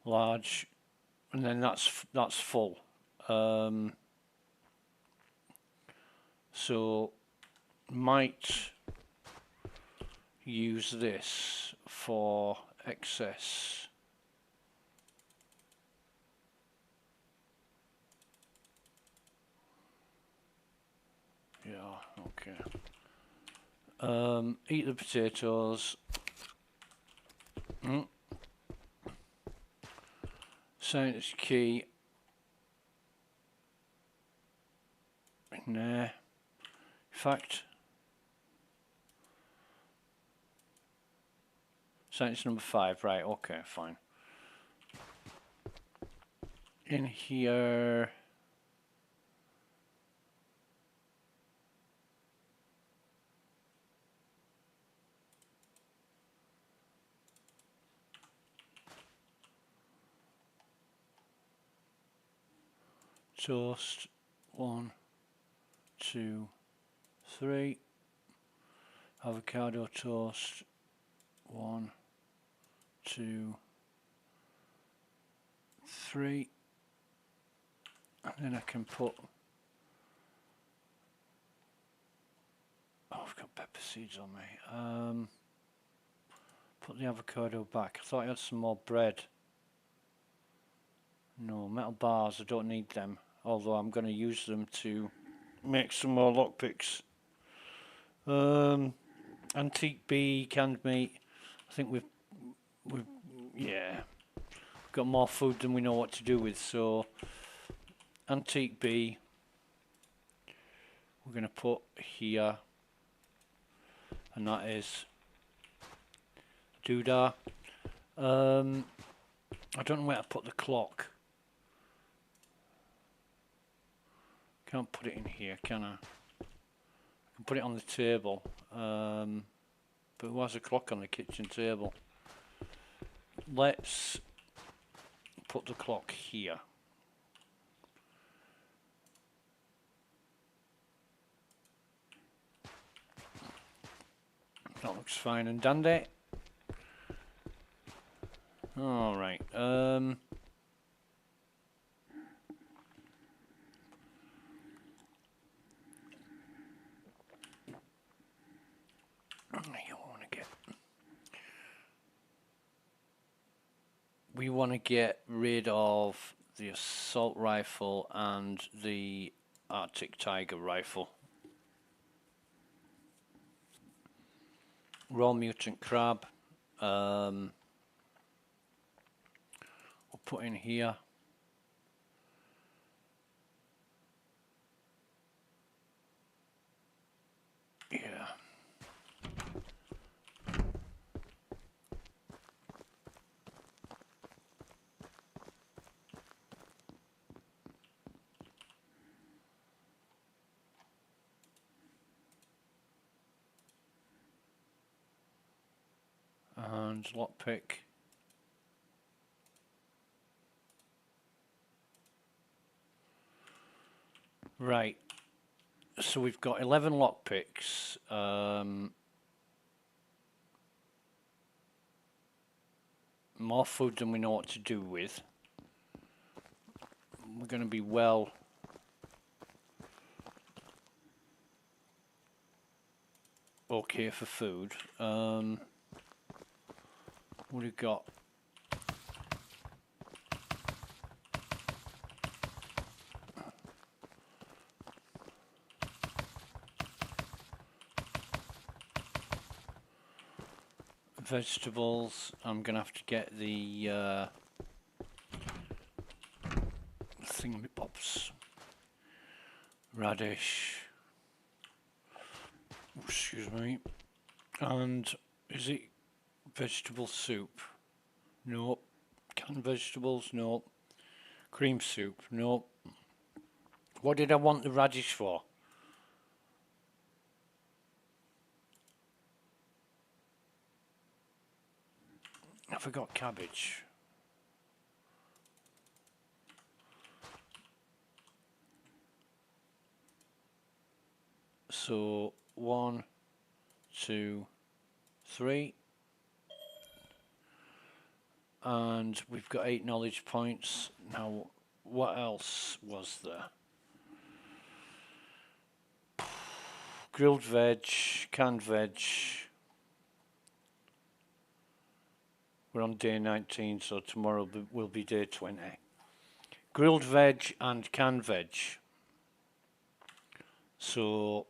Large, and then that's full. So might use this for excess. Yeah, okay. Eat the potatoes. Science key in there. In fact, science number 5, right, okay, fine. In here, toast, 1, 2, 3. Avocado toast, 1, 2, 3. And then I can put, oh, I've got pepper seeds on me. Put the avocado back. I thought I had some more bread. No, metal bars, I don't need them. Although I'm going to use them to make some more lockpicks. Antique bee, canned meat. I think we've yeah, got more food than we know what to do with. So antique bee, we're going to put here, and that is doodah. I don't know where to put the clock. Can't put it in here, can I? I can put it on the table, but who has a clock on the kitchen table? Let's put the clock here. That looks fine and dandy. All right. We want to get rid of the assault rifle and the Arctic Tiger rifle. Raw mutant crab. We'll put in here. Yeah. And lockpick. Right. So we've got 11 lockpicks. More food than we know what to do with. We're going to be well okay for food. What have we got? Vegetables. I'm going to have to get the thingamabobs. Radish. Excuse me. And is it vegetable soup? Nope. Canned vegetables? Nope. Cream soup? Nope. What did I want the radish for? I forgot cabbage. So 1, 2, 3. And we've got 8 knowledge points. Now, what else was there? Grilled veg, canned veg. We're on day 19, so tomorrow will be day 20. Grilled veg and canned veg. So,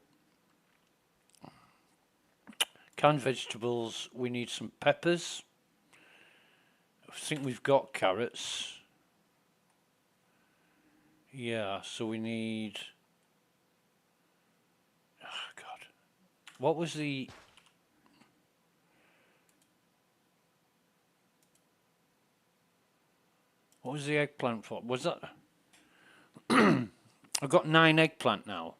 canned vegetables, we need some peppers. I think we've got carrots. Yeah, so we need... Oh, God. What was the... What was the eggplant for? Was that... I've got 9 eggplant now.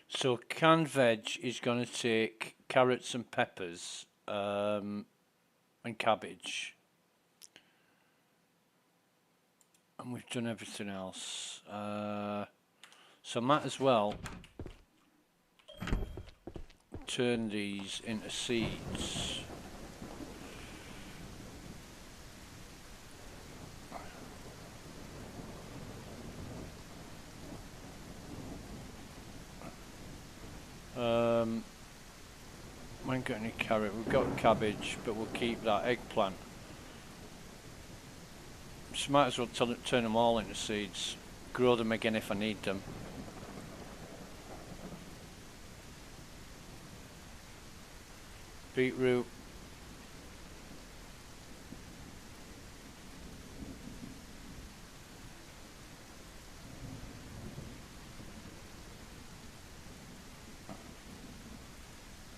So canned veg is going to take carrots and peppers and cabbage. And we've done everything else. So might as well turn these into seeds. We ain't got any carrot. We've got cabbage, but we'll keep that eggplant. So might as well turn them all into seeds. Grow them again if I need them. Beetroot.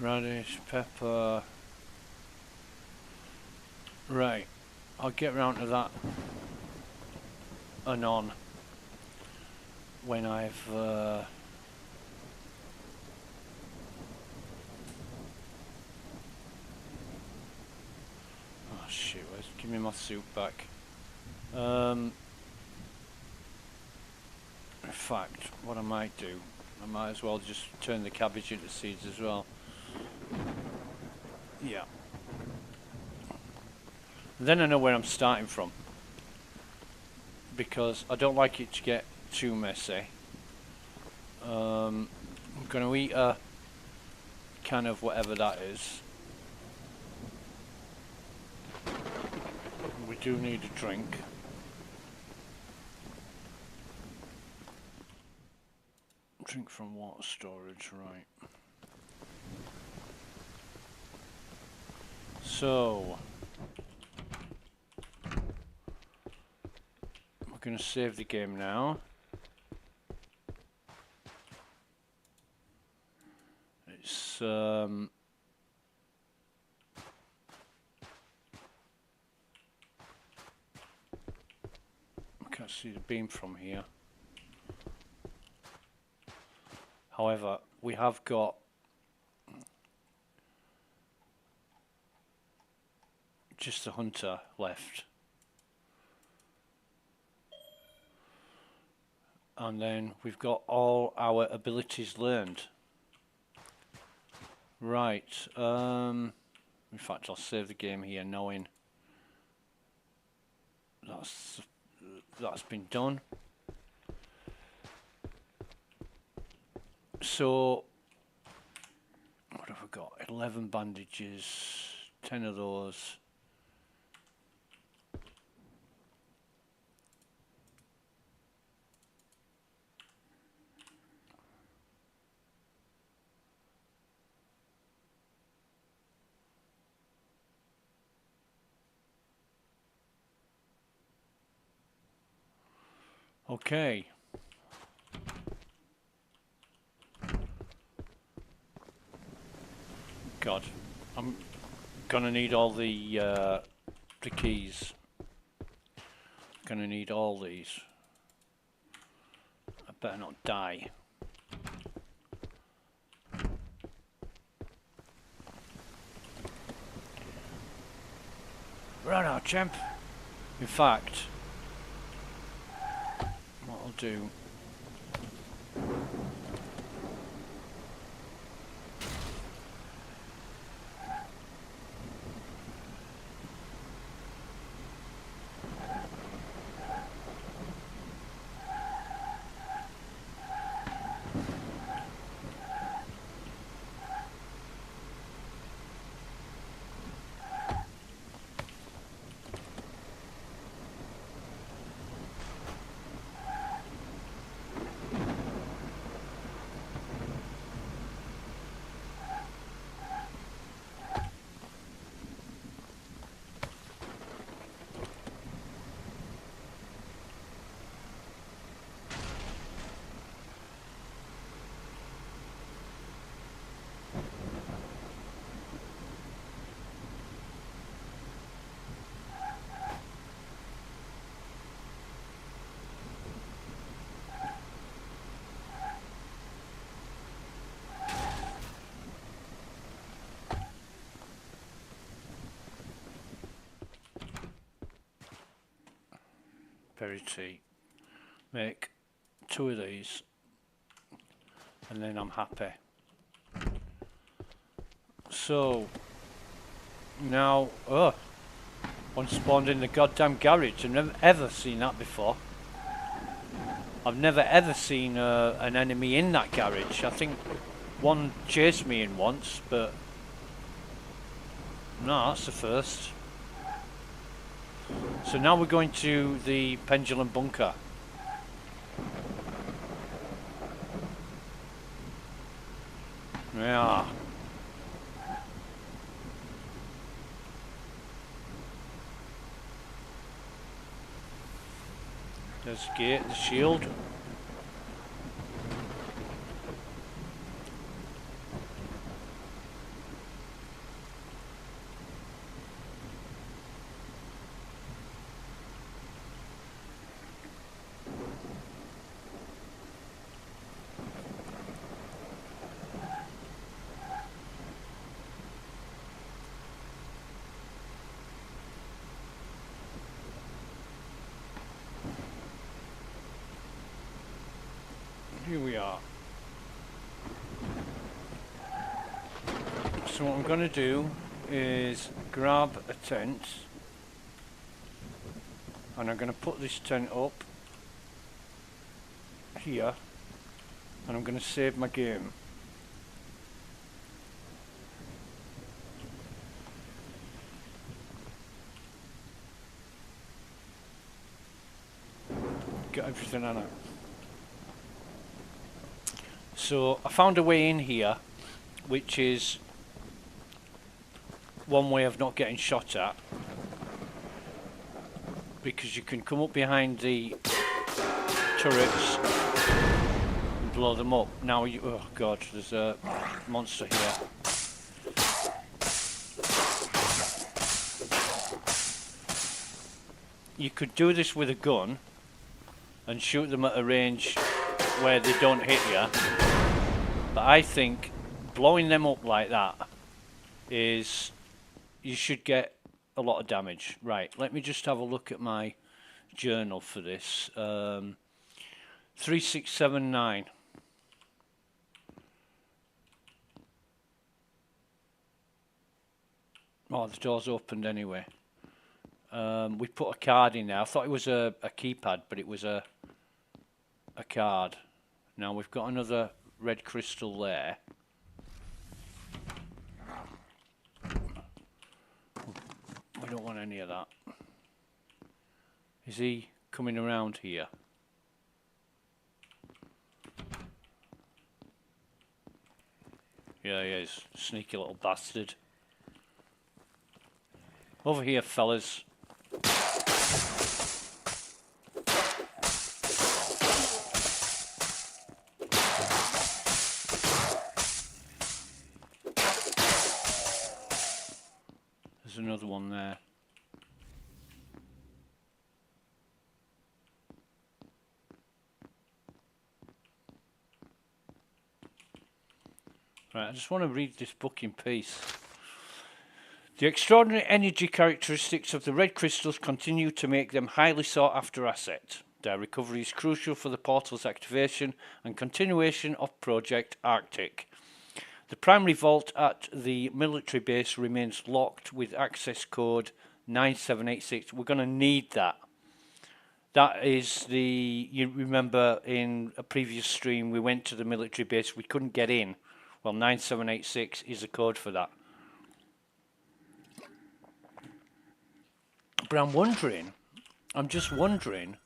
Radish, pepper. Right, I'll get round to that anon when I've oh shit, give me my soup back. In fact, what I might do, I might as well just turn the cabbage into seeds as well. Yeah. Then I know where I'm starting from, because I don't like it to get too messy. I'm going to eat a can of whatever that is. We do need a drink. Drink from water storage, right. So, we're going to save the game now. It's I can't see the beam from here. However, we have got just the hunter left. And then we've got all our abilities learned. Right, in fact I'll save the game here knowing that's been done. So, what have we got? 11 bandages, 10 of those. Okay. God, I'm gonna need all the keys. Gonna need all these. I better not die. Right now, champ. In fact, what I'll do. Berry tea. Make 2 of these and then I'm happy. So now, one spawned in the goddamn garage. I've never ever seen that before. I've never ever seen an enemy in that garage. I think one chased me in once, but no, that's the first. So now we're going to the pendulum bunker. Yeah. There's the gate, the shield. So what I'm going to do is grab a tent, and I'm going to put this tent up here, and I'm going to save my game. Got everything on it. So I found a way in here, which is one way of not getting shot at, because you can come up behind the turrets and blow them up. Now you, oh god, there's a monster here. You could do this with a gun and shoot them at a range where they don't hit you, but I think blowing them up like that is, you should get a lot of damage. Right, let me just have a look at my journal for this. 3679. Oh, the door's opened anyway. We put a card in there. I thought it was a keypad, but it was a card. Now we've got another red crystal there. We don't want any of that. Is he coming around here? Yeah, he is. Sneaky little bastard. Over here, fellas. There's another one there. Right, I just want to read this book in peace. The extraordinary energy characteristics of the red crystals continue to make them highly sought after asset. Their recovery is crucial for the portal's activation and continuation of Project Arctic. The primary vault at the military base remains locked with access code 9786. We're going to need that. That is the, you remember in a previous stream we went to the military base, we couldn't get in. Well, 9786 is the code for that. But I'm wondering, I'm just wondering,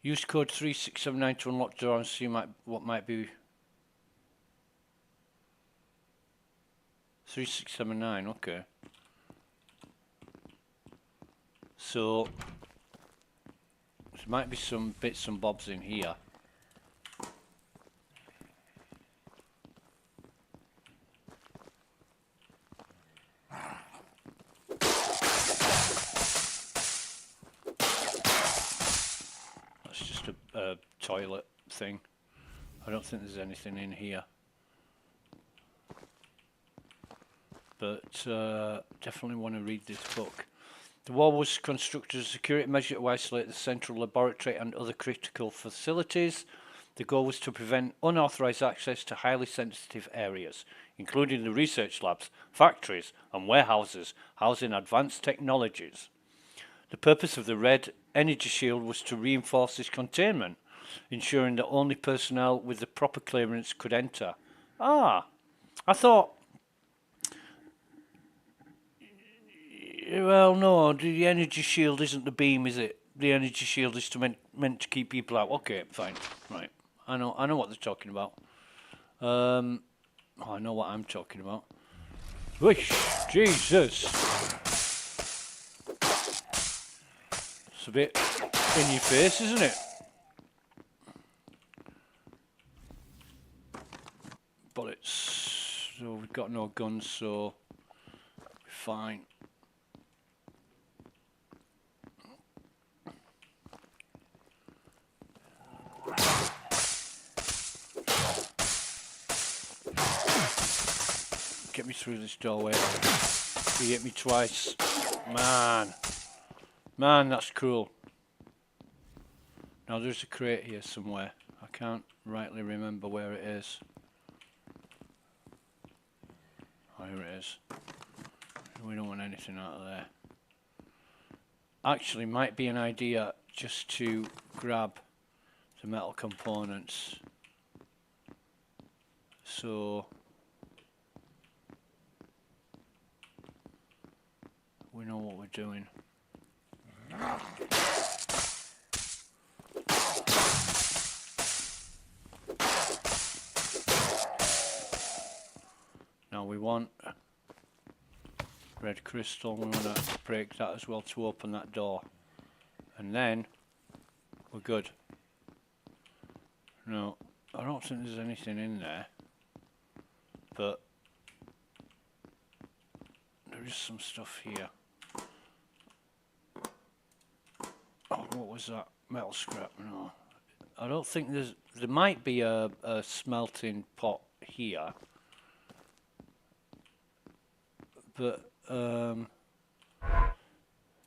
use code 3679 to unlock the door and see what might be 3679, okay. So, there might be some bits and bobs in here. A toilet thing. I don't think there's anything in here, but definitely want to read this book. The wall was constructed as a security measure to isolate the central laboratory and other critical facilities. The goal was to prevent unauthorized access to highly sensitive areas, including the research labs, factories and warehouses housing advanced technologies. The purpose of the red energy shield was to reinforce this containment, ensuring that only personnel with the proper clearance could enter. Ah, I thought, well, no, the energy shield isn't the beam, is it? The energy shield is meant to keep people out. Okay, fine, right. I know what they're talking about. I know what I'm talking about. Wish, Jesus. It's a bit in your face, isn't it? Bullets. So we've got no guns, so we're fine. Get me through this doorway. You hit me twice. Man, that's cruel. Now there's a crate here somewhere. I can't rightly remember where it is. Oh, here it is. We don't want anything out of there. Actually, might be an idea just to grab the metal components. So we know what we're doing. Now we want red crystal. We want to break that as well to open that door, and then we're good. No, I don't think there's anything in there, but there is some stuff here. Oh, what was that? Metal scrap? No, I don't think there's. There might be a smelting pot here, but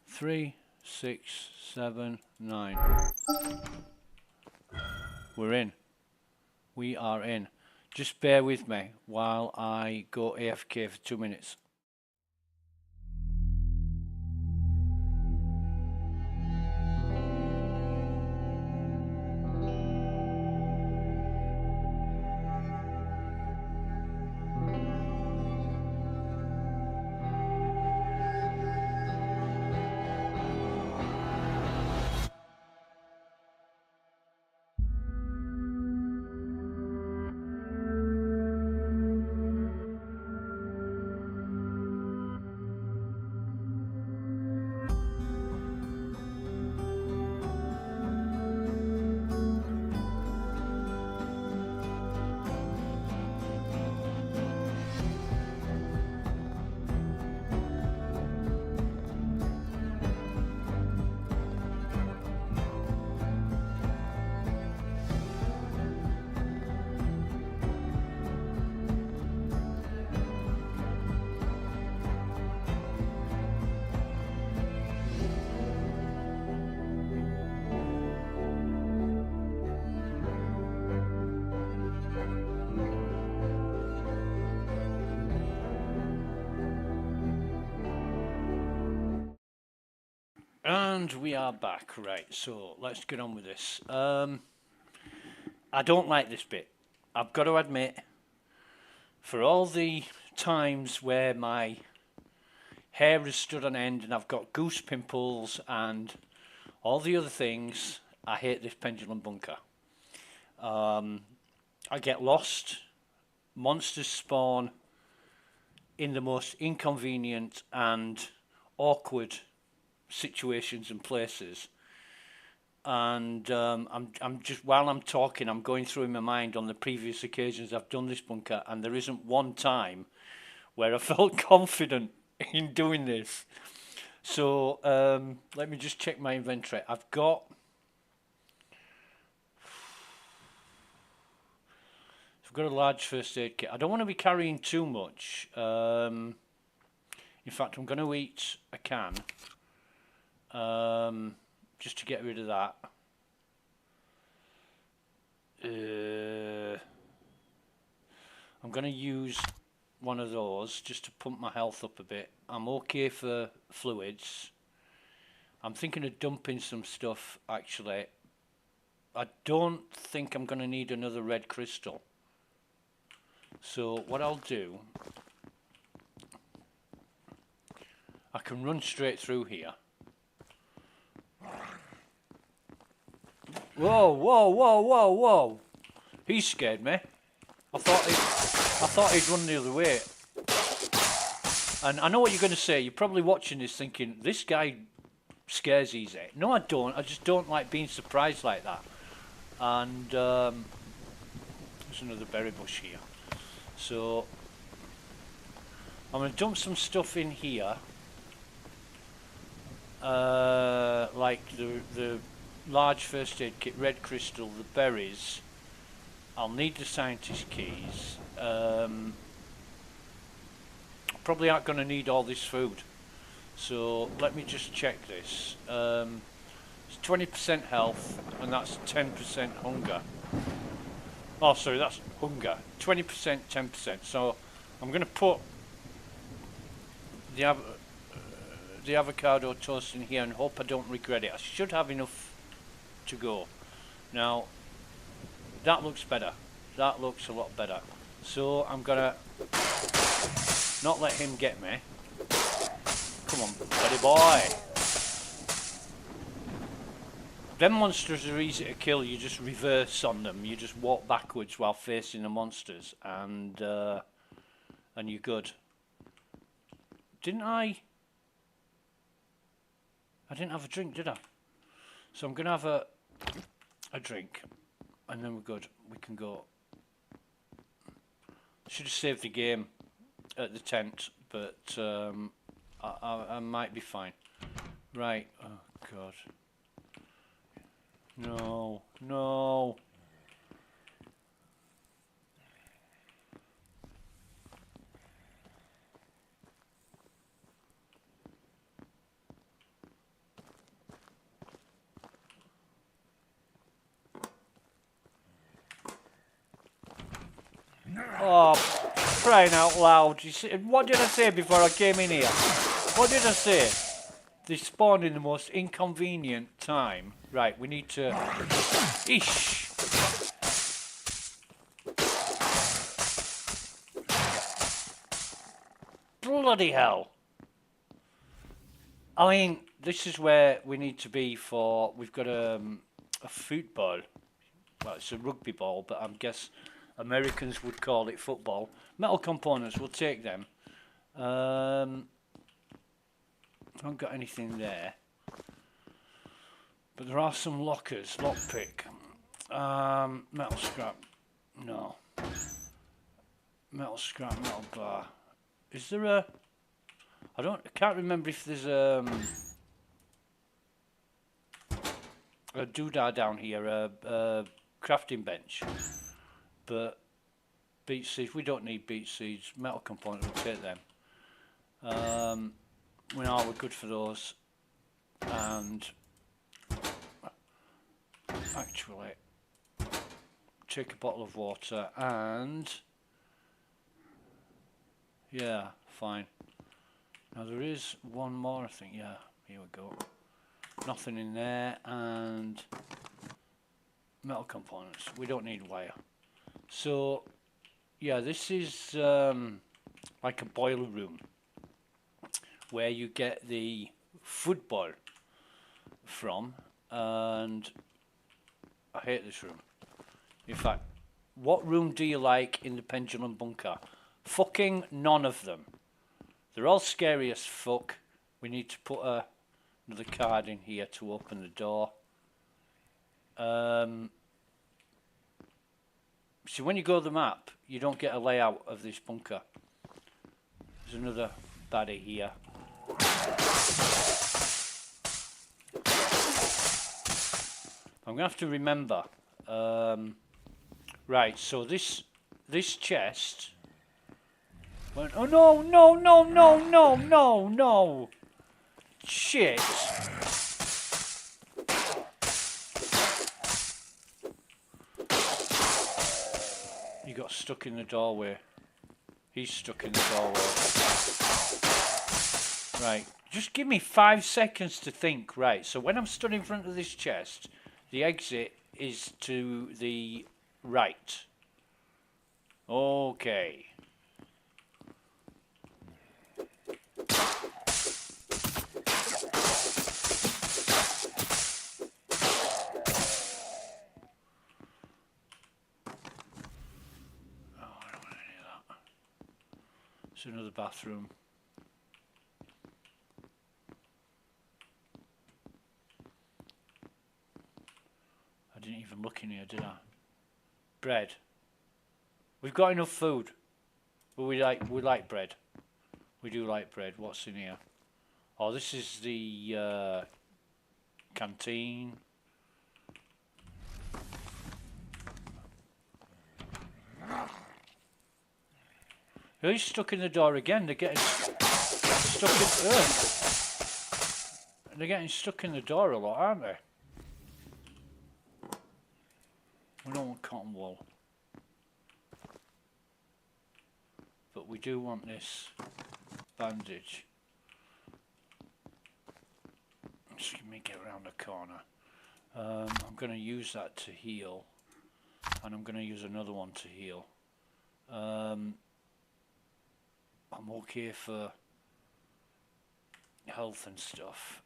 3, 6, 7, 9. We're in. We are in. Just bear with me while I go AFK for 2 minutes. And we are back, right, so let's get on with this. I don't like this bit. I've got to admit, for all the times where my hair has stood on end and I've got goose pimples and all the other things, I hate this pendulum bunker. I get lost, monsters spawn in the most inconvenient and awkward situations and places, and I'm just, while I'm talking, I'm going through in my mind on the previous occasions I've done this bunker, and there isn't one time where I felt confident in doing this. So let me just check my inventory. I've got a large first aid kit. I don't want to be carrying too much. In fact, I'm going to eat a can. Just to get rid of that. I'm going to use one of those just to pump my health up a bit. I'm okay for fluids. I'm thinking of dumping some stuff, actually. I don't think I'm going to need another red crystal. So what I'll do, I can run straight through here. Whoa, whoa, whoa, whoa, whoa. He scared me. I thought he'd run the other way. And I know what you're going to say. You're probably watching this thinking, this guy scares easy. No, I don't. I just don't like being surprised like that. And there's another berry bush here. So I'm going to dump some stuff in here. Like the large first aid kit, red crystal, the berries. I'll need the scientist keys. Probably aren't going to need all this food. So let me just check this. It's 20% health and that's 10% hunger. Oh, sorry, that's hunger. 20%, 10%. So I'm going to put the avocado toast in here and hope I don't regret it. I should have enough to go. Now, that looks better. That looks a lot better. So I'm going to not let him get me. Come on, buddy boy. Them monsters are easy to kill. You just reverse on them. You just walk backwards while facing the monsters, and you're good. Didn't I? I didn't have a drink, did I? So I'm gonna have a drink, and then we're good. We can go. Should have saved the game at the tent, but I might be fine. Right. Oh God. No, no. Oh, crying out loud. You see, what did I say before I came in here? What did I say? They spawned in the most inconvenient time. Right, we need to... Ish! Bloody hell! I mean, this is where we need to be for... We've got a football. Well, it's a rugby ball, but I guess Americans would call it football. Metal components, we'll take them. I haven't got anything there. But there are some lockers. Lockpick. Metal scrap. No. Metal scrap, metal bar. Is there a... I can't remember if there's a doodah down here, a crafting bench. But beet seeds, we don't need beet seeds. Metal components, we'll take them. We're good for those. And actually, take a bottle of water and yeah, fine. Now there is one more, I think. Yeah, here we go. Nothing in there, and metal components. We don't need wire. So yeah, this is like a boiler room where you get the football from, and I hate this room. In fact, what room do you like in the pendulum bunker? Fucking none of them. They're all scary as fuck. We need to put another card in here to open the door. So when you go to the map, you don't get a layout of this bunker. There's another baddie here. I'm gonna have to remember. Right, so this chest. Oh no, no, no, no, no, no, no! Shit! You got stuck in the doorway. He's stuck in the doorway. Right, just give me 5 seconds to think. Right, so when I'm stood in front of this chest, the exit is to the right. Okay. Another bathroom. I didn't even look in here, did I? Bread. We've got enough food, but we like bread. We do like bread. What's in here? Oh, this is the canteen. He's stuck in the door again. They're getting stuck in. They're getting stuck in the door a lot, aren't they? We don't want cotton wool. but we do want this bandage. Just let me get around the corner. I'm going to use that to heal, and I'm going to use another one to heal. I'm okay for health and stuff.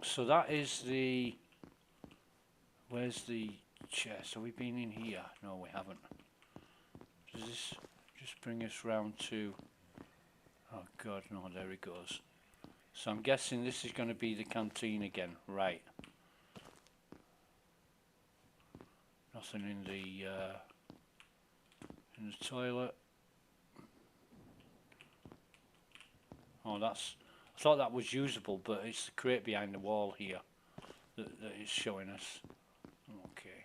So that is the... Where's the chest? Have we been in here? No, we haven't. Does this just bring us round to... Oh god, no, there it goes. So I'm guessing this is going to be the canteen again, right? Nothing in the toilet. Oh, that's... I thought that was usable, but it's the crate behind the wall here that is showing us. Okay.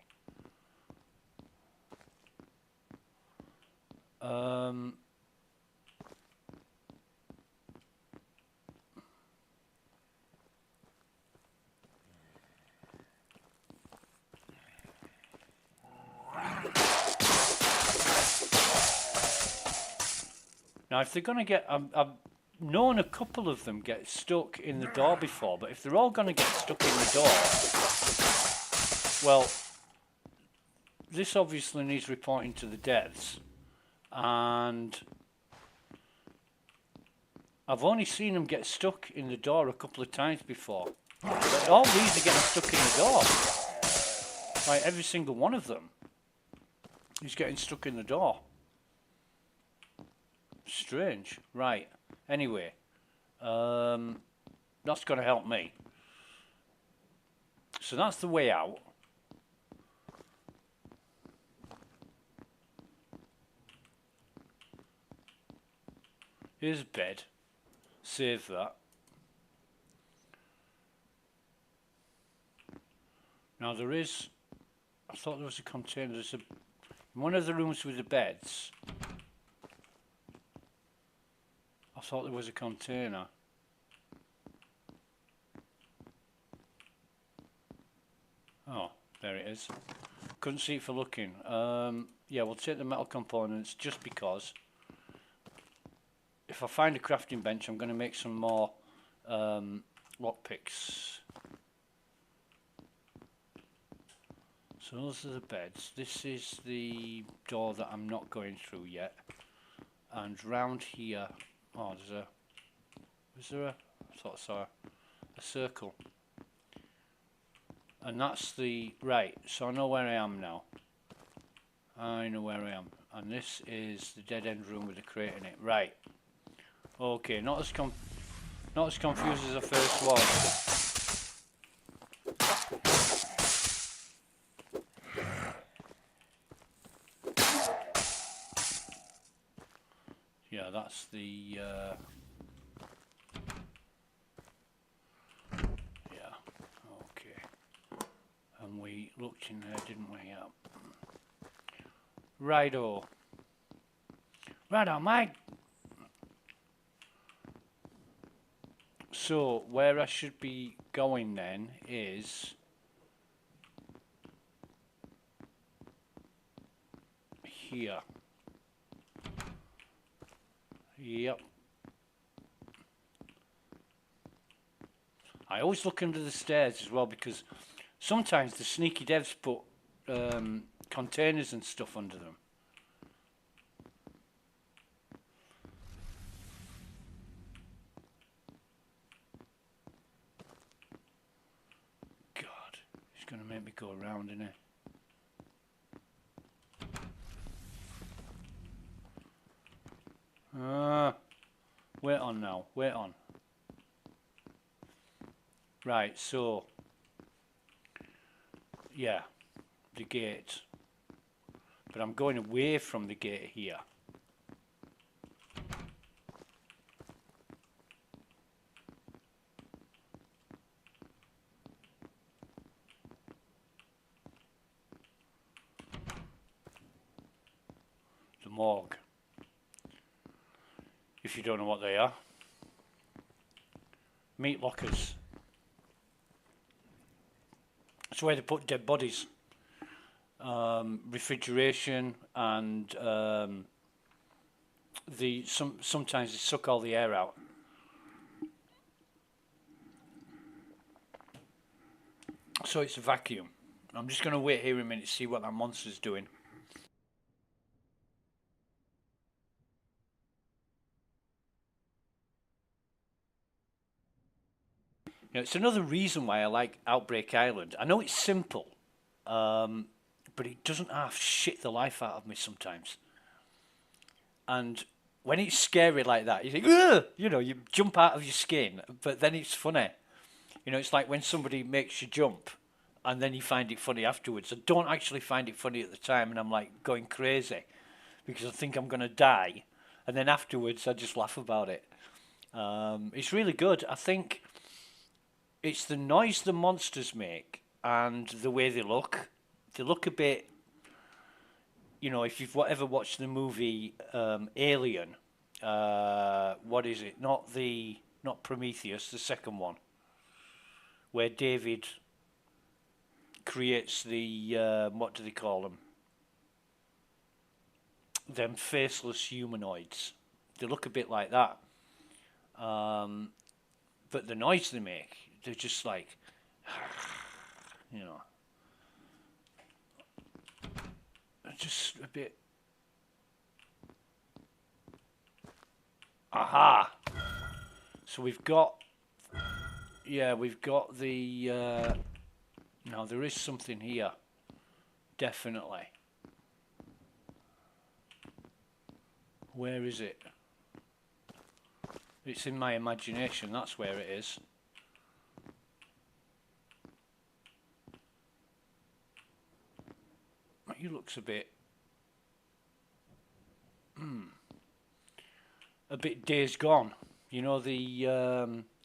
Now, if they're going to get... I've known a couple of them get stuck in the door before, but if they're all going to get stuck in the door... Well, this obviously needs reporting to the devs, and I've only seen them get stuck in the door a couple of times before. But all these are getting stuck in the door. Like, every single one of them is getting stuck in the door. Strange. Right. Anyway, that's going to help me. So that's the way out. Here's a bed. Save that. Now there is... I thought there was a container. There's a... In one of the rooms with the beds... I thought there was a container. Oh, there it is. Couldn't see it for looking. Yeah, we'll take the metal components just because if I find a crafting bench, I'm going to make some more lockpicks. So those are the beds. This is the door that I'm not going through yet. And round here... Oh, there's a... Is there a... I thought I saw a circle. And that's the... Right, so I know where I am now. I know where I am. And this is the dead end room with the crate in it. Right. Okay, not as confused as I first was. Yeah, that's the... yeah, okay. And we looked in there, didn't we? Yeah. Righto. Righto, Mike. So, where I should be going then is... here. Yep. I always look under the stairs as well because sometimes the sneaky devs put containers and stuff under them. God, he's going to make me go around, isn't he? Wait on now, wait on. Right, so, yeah, the gate. But I'm going away from the gate here. The morgue. If you don't know what they are. Meat lockers. That's where they put dead bodies. refrigeration, and sometimes they suck all the air out. So it's a vacuum. I'm just going to wait here a minute to see what that monster's doing. You know, it's another reason why I like Outbreak Island. I know it's simple, but it doesn't half shit the life out of me sometimes. And when it's scary like that, you think, ugh! You know, you jump out of your skin, but then it's funny. You know, it's like when somebody makes you jump and then you find it funny afterwards. I don't actually find it funny at the time, and I'm like going crazy because I think I'm going to die. And then afterwards, I just laugh about it. It's really good. I think it's the noise the monsters make and the way they look. They look a bit, you know, if you've ever watched the movie Alien, what is it? Not Prometheus, the second one, where David creates the what do they call them? Them faceless humanoids. They look a bit like that, but the noise they make, they're just like, you know, just a bit. Aha! So we've got, yeah, we've got the. Now there is something here, definitely. Where is it? It's in my imagination, that's where it is. He looks a bit a bit Days Gone. You know, the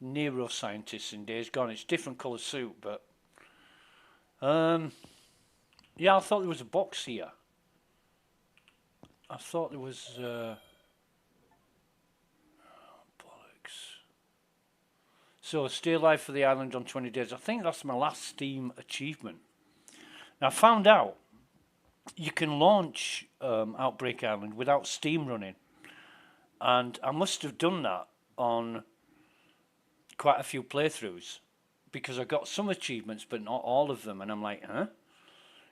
neuroscientists in Days Gone. It's different colour suit, but yeah, I thought there was a box here. I thought there was bollocks. So stay alive for the island on 20 days. I think that's my last Steam achievement. Now I found out you can launch Outbreak Island without Steam running, and I must have done that on quite a few playthroughs because I got some achievements but not all of them, and I'm like, huh?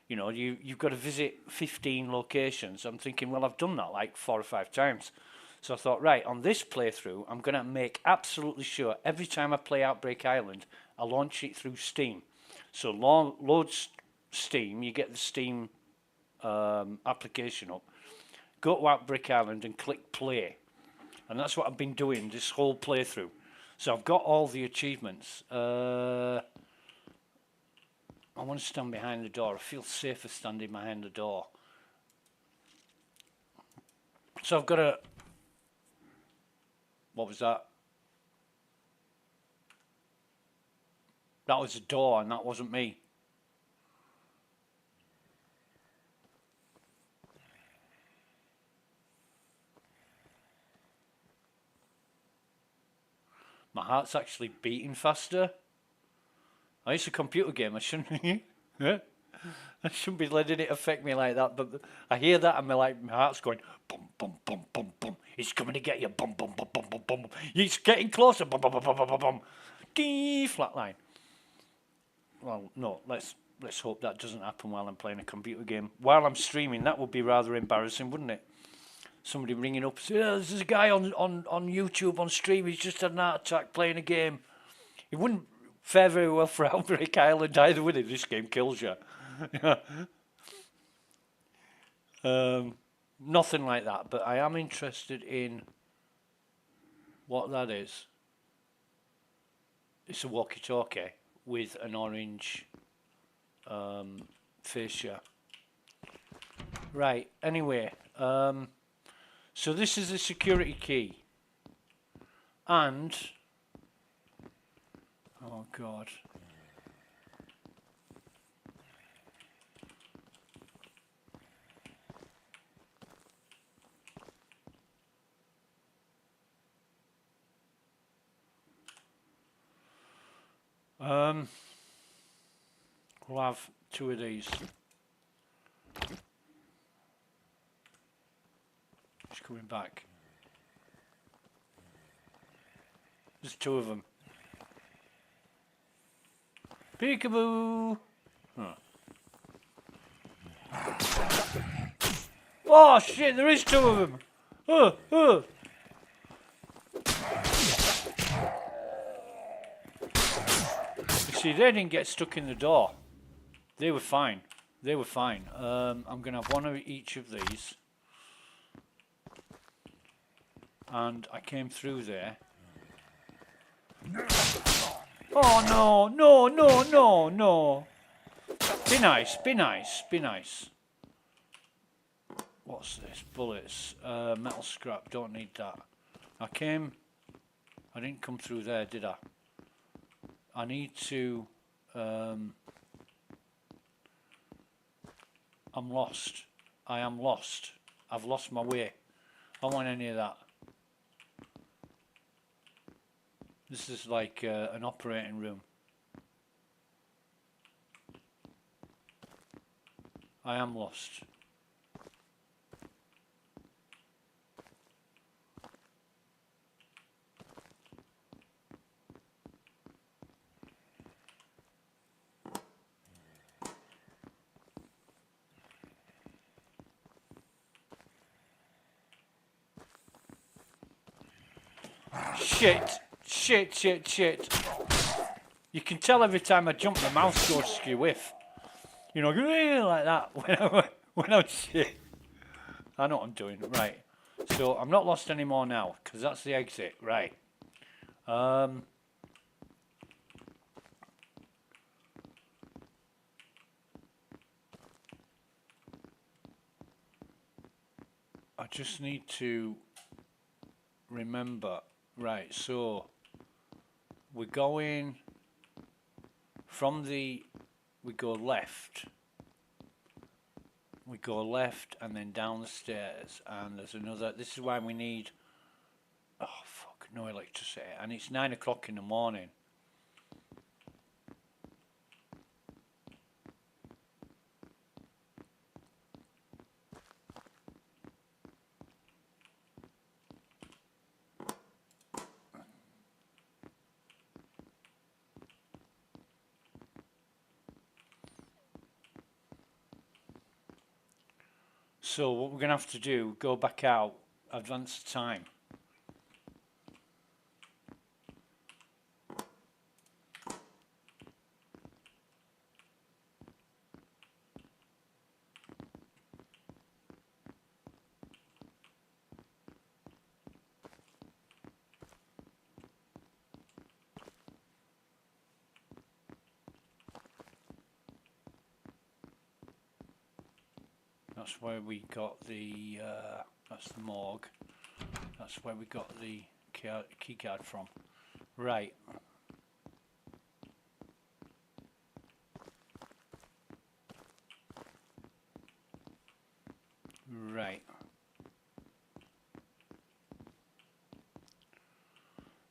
You know, you've got to visit 15 locations. I'm thinking, well, I've done that like 4 or 5 times. So I thought, right, on this playthrough, I'm going to make absolutely sure every time I play Outbreak Island, I launch it through Steam. So load Steam, you get the Steam application up, go to Outbreak Island and click play. And that's what I've been doing this whole playthrough. So I've got all the achievements. I want to stand behind the door. I feel safer standing behind the door. So I've got a... What was that? That was a door and that wasn't me. My heart's actually beating faster. Oh, it's a computer game. I shouldn't. I shouldn't be letting it affect me like that. But I hear that and my heart's going bum bum bum bum bum. It's coming to get you. Bum bum bum bum bum bum. It's getting closer. Bum bum bum bum bum bum. D flatline. Well, no. Let's hope that doesn't happen while I'm playing a computer game. While I'm streaming, that would be rather embarrassing, wouldn't it? Somebody ringing up, saying, oh, there's a guy on YouTube on stream. He's just had an heart attack playing a game. It wouldn't fare very well for Outbreak Island either, would it? This game kills you. Nothing like that, but I am interested in what that is. It's a walkie-talkie with an orange fascia. Right, anyway, so this is the security key. And, oh God. We'll have 2 of these. coming back. There's two of them. Peekaboo! Huh. Oh shit, there is two of them! You see, they didn't get stuck in the door. They were fine. They were fine. I'm going to have one of each of these. And I came through there. Oh no, no, no, no, no. Be nice, be nice, be nice. What's this? Bullets. Metal scrap, don't need that. I didn't come through there, did I? I need to... I'm lost. I am lost. I've lost my way. I don't want any of that. This is like an operating room. I am lost. Shit, shit, shit, shit. You can tell every time I jump, the mouse goes skew-whiff. You know, like that when I'm shit. I know what I'm doing, right. So I'm not lost anymore now, because that's the exit, right. I just need to remember. Right, so we're going from we go left and then down the stairs, and there's another. This is why we need, oh fuck, no electricity, and it's 9 o'clock in the morning. So what we're going to have to do, go back out, advance the time. That's where we got the, that's the morgue. That's where we got the key card from. Right. Right.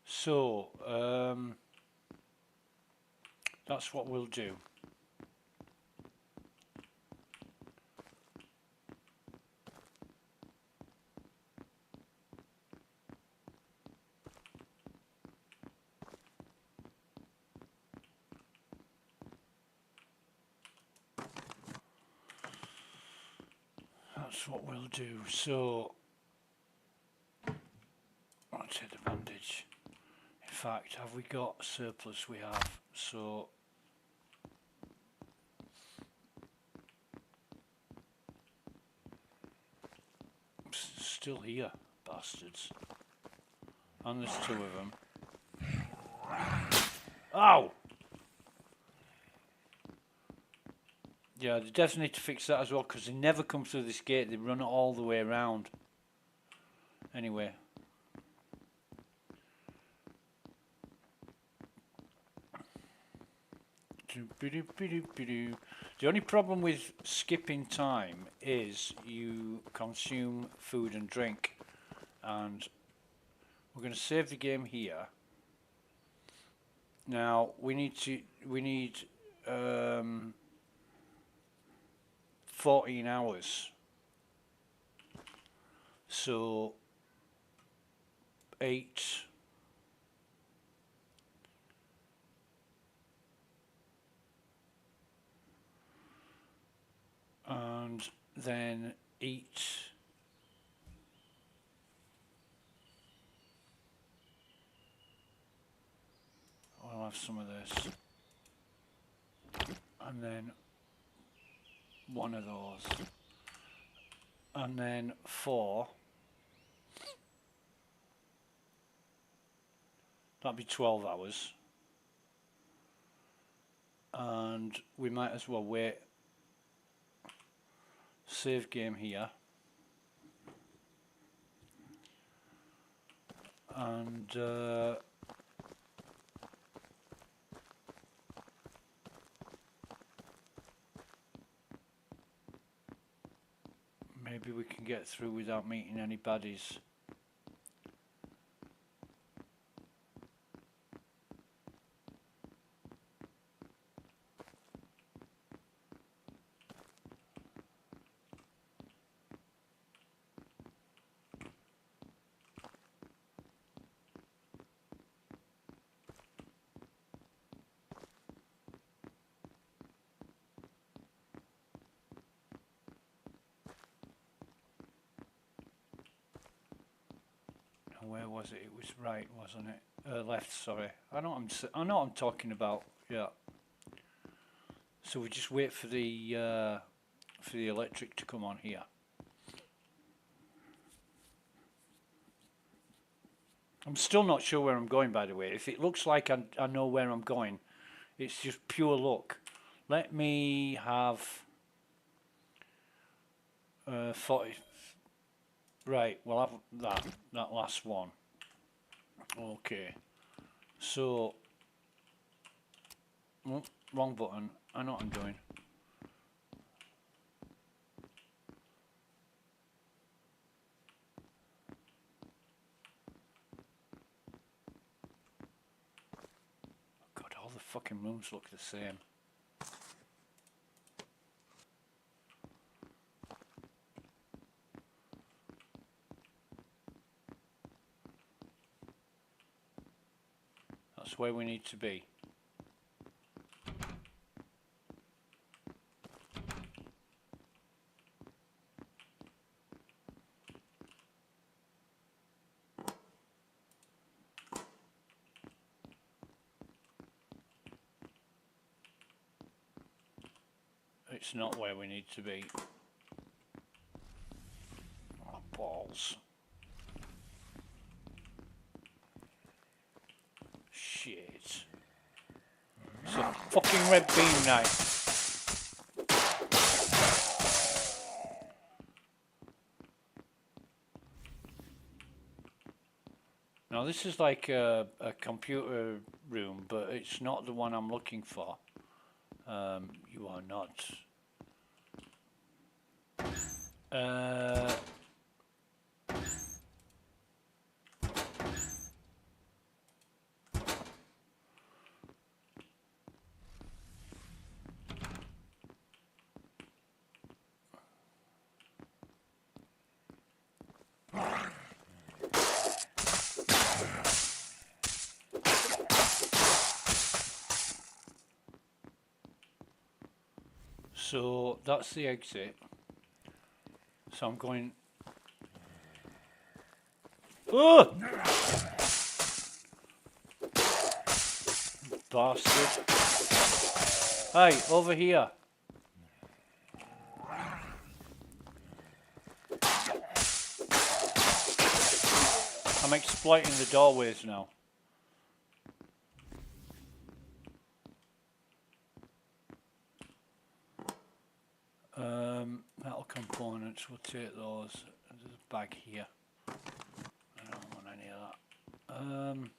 So, that's what we'll do. That's what we'll do. So, I'll take the bandage. In fact, have we got surplus? We have. So, still here, bastards. And there's two of them. Ow! Yeah, they definitely need to fix that as well, because they never come through this gate. They run it all the way around. Anyway. The only problem with skipping time is you consume food and drink, and we're going to save the game here. Now we need 14 hours. So 8. And then eat. I'll have some of this. And then one of those. And then 4. That'd be 12 hours. And we might as well wait. Save game here. And maybe we can get through without meeting any baddies. Where was it? It was right, wasn't it? Left, sorry. I know what I'm talking about. Yeah. So we just wait for the electric to come on here. I'm still not sure where I'm going, by the way. If it looks like I know where I'm going, it's just pure luck. Let me have 40. Right, we'll have that last one. Okay. So, oh, wrong button. I know what I'm doing. God, all the fucking rooms look the same. That's where we need to be. It's not where we need to be. Oh, balls. Shit. It's a fucking red beam knife. Now this is like a computer room, but it's not the one I'm looking for. You are not. So that's the exit. So I'm going. Oh! Bastard. Hey, over here. I'm exploiting the doorways now. Metal components, we'll take those. There's a bag here. I don't want any of that.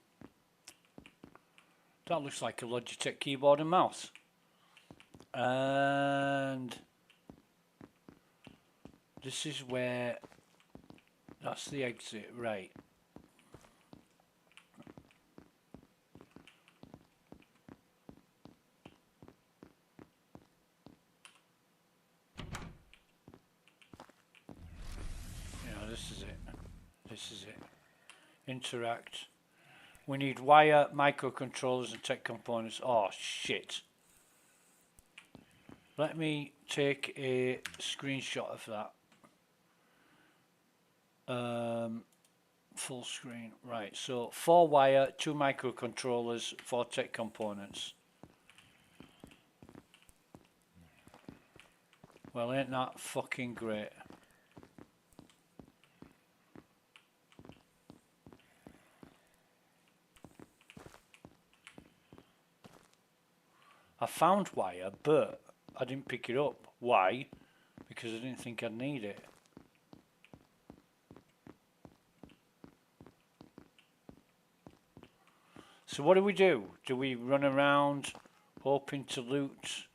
That looks like a Logitech keyboard and mouse. And this is where, that's the exit, right. Yeah, this is it. interact. We need wire, microcontrollers and tech components. Oh shit. Let me take a screenshot of that. Full screen. Right, so 4 wire, 2 microcontrollers, 4 tech components. Well, ain't that fucking great? I found wire, but I didn't pick it up. Why? Because I didn't think I'd need it. So what do? Do we run around hoping to loot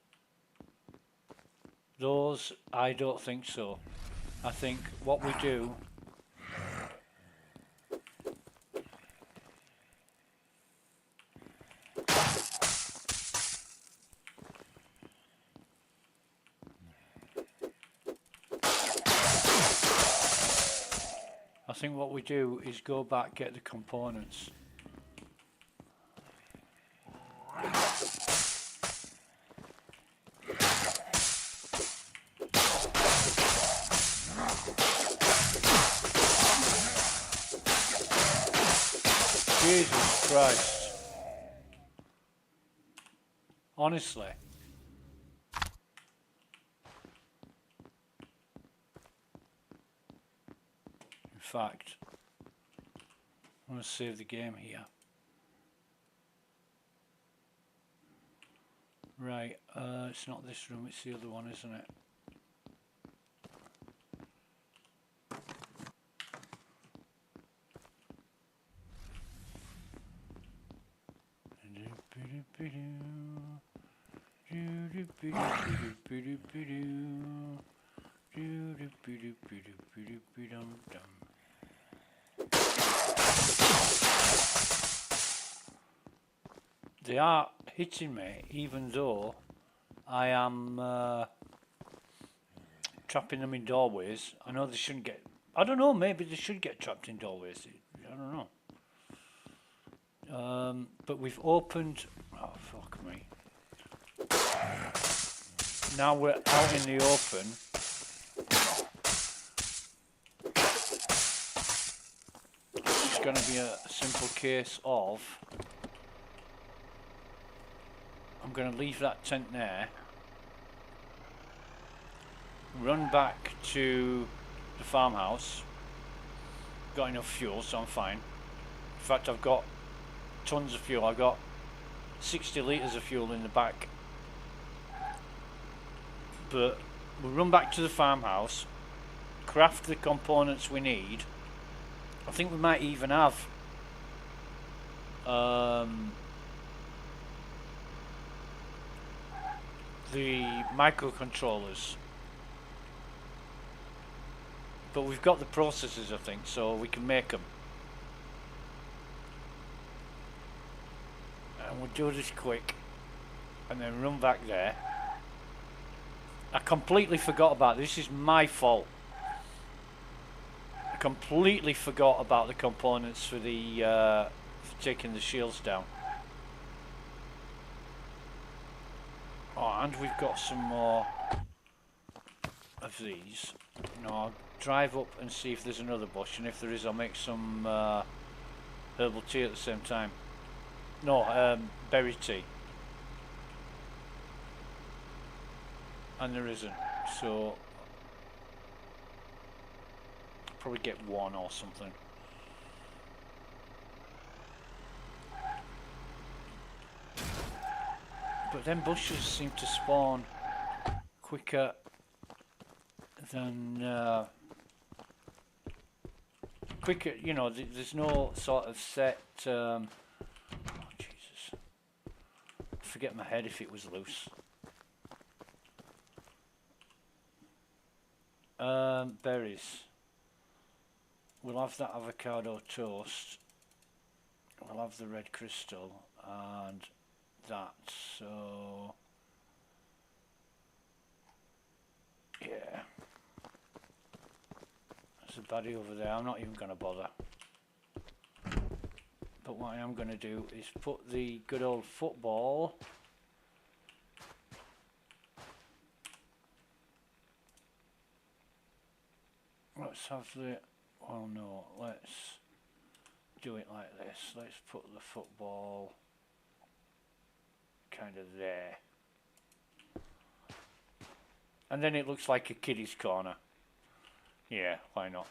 those? I don't think so. I think what we do... I think what we do is go back, get the components. Jesus Christ. Honestly. In fact, I'm going to save the game here. Right, it's not this room, it's the other one, isn't it? They are hitting me, even though I am trapping them in doorways. I know they shouldn't get... I don't know, maybe they should get trapped in doorways. I don't know. But we've opened... Oh, fuck me. Now we're out in the open. It's going to be a simple case of... I'm going to leave that tent there, run back to the farmhouse. Got enough fuel, so I'm fine. In fact, I've got tons of fuel. I've got 60 litres of fuel in the back. But we'll run back to the farmhouse, craft the components we need. I think we might even have the microcontrollers, but we've got the processors, I think, so we can make them. And we'll do this quick and then run back there. I completely forgot about this. This is my fault. I completely forgot about the components for the for taking the shields down. Oh, and we've got some more of these. No, I'll drive up and see if there's another bush, and if there is, I'll make some herbal tea at the same time. No, berry tea. And there isn't, so I'll probably get one or something. But then bushes seem to spawn quicker than you know, there's no sort of set oh Jesus, I'd forget my head if it was loose. Berries. We'll have that avocado toast. We'll have the red crystal and that, so yeah. There's a baddie over there, I'm not even gonna bother. But what I am going to do is put the good old football let's have the, well no, let's do it like this. Let's put the football kind of there. And then it looks like a kiddie's corner. Yeah, why not?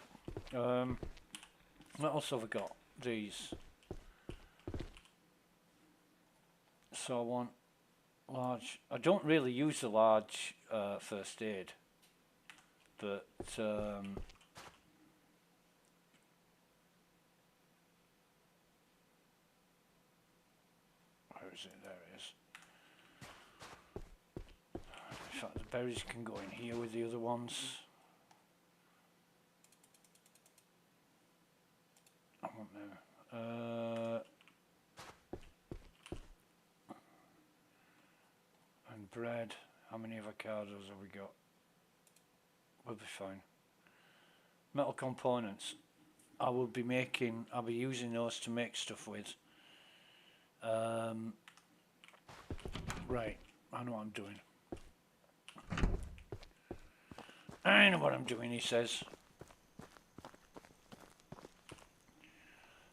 What else have I got? These. So I want large. I don't really use the large first aid, but where is it? There it is. In fact, the berries can go in here with the other ones. I want them. And bread. How many avocados have we got? We'll be fine. Metal components. I'll be using those to make stuff with. Right, I know what I'm doing. I know what I'm doing, he says.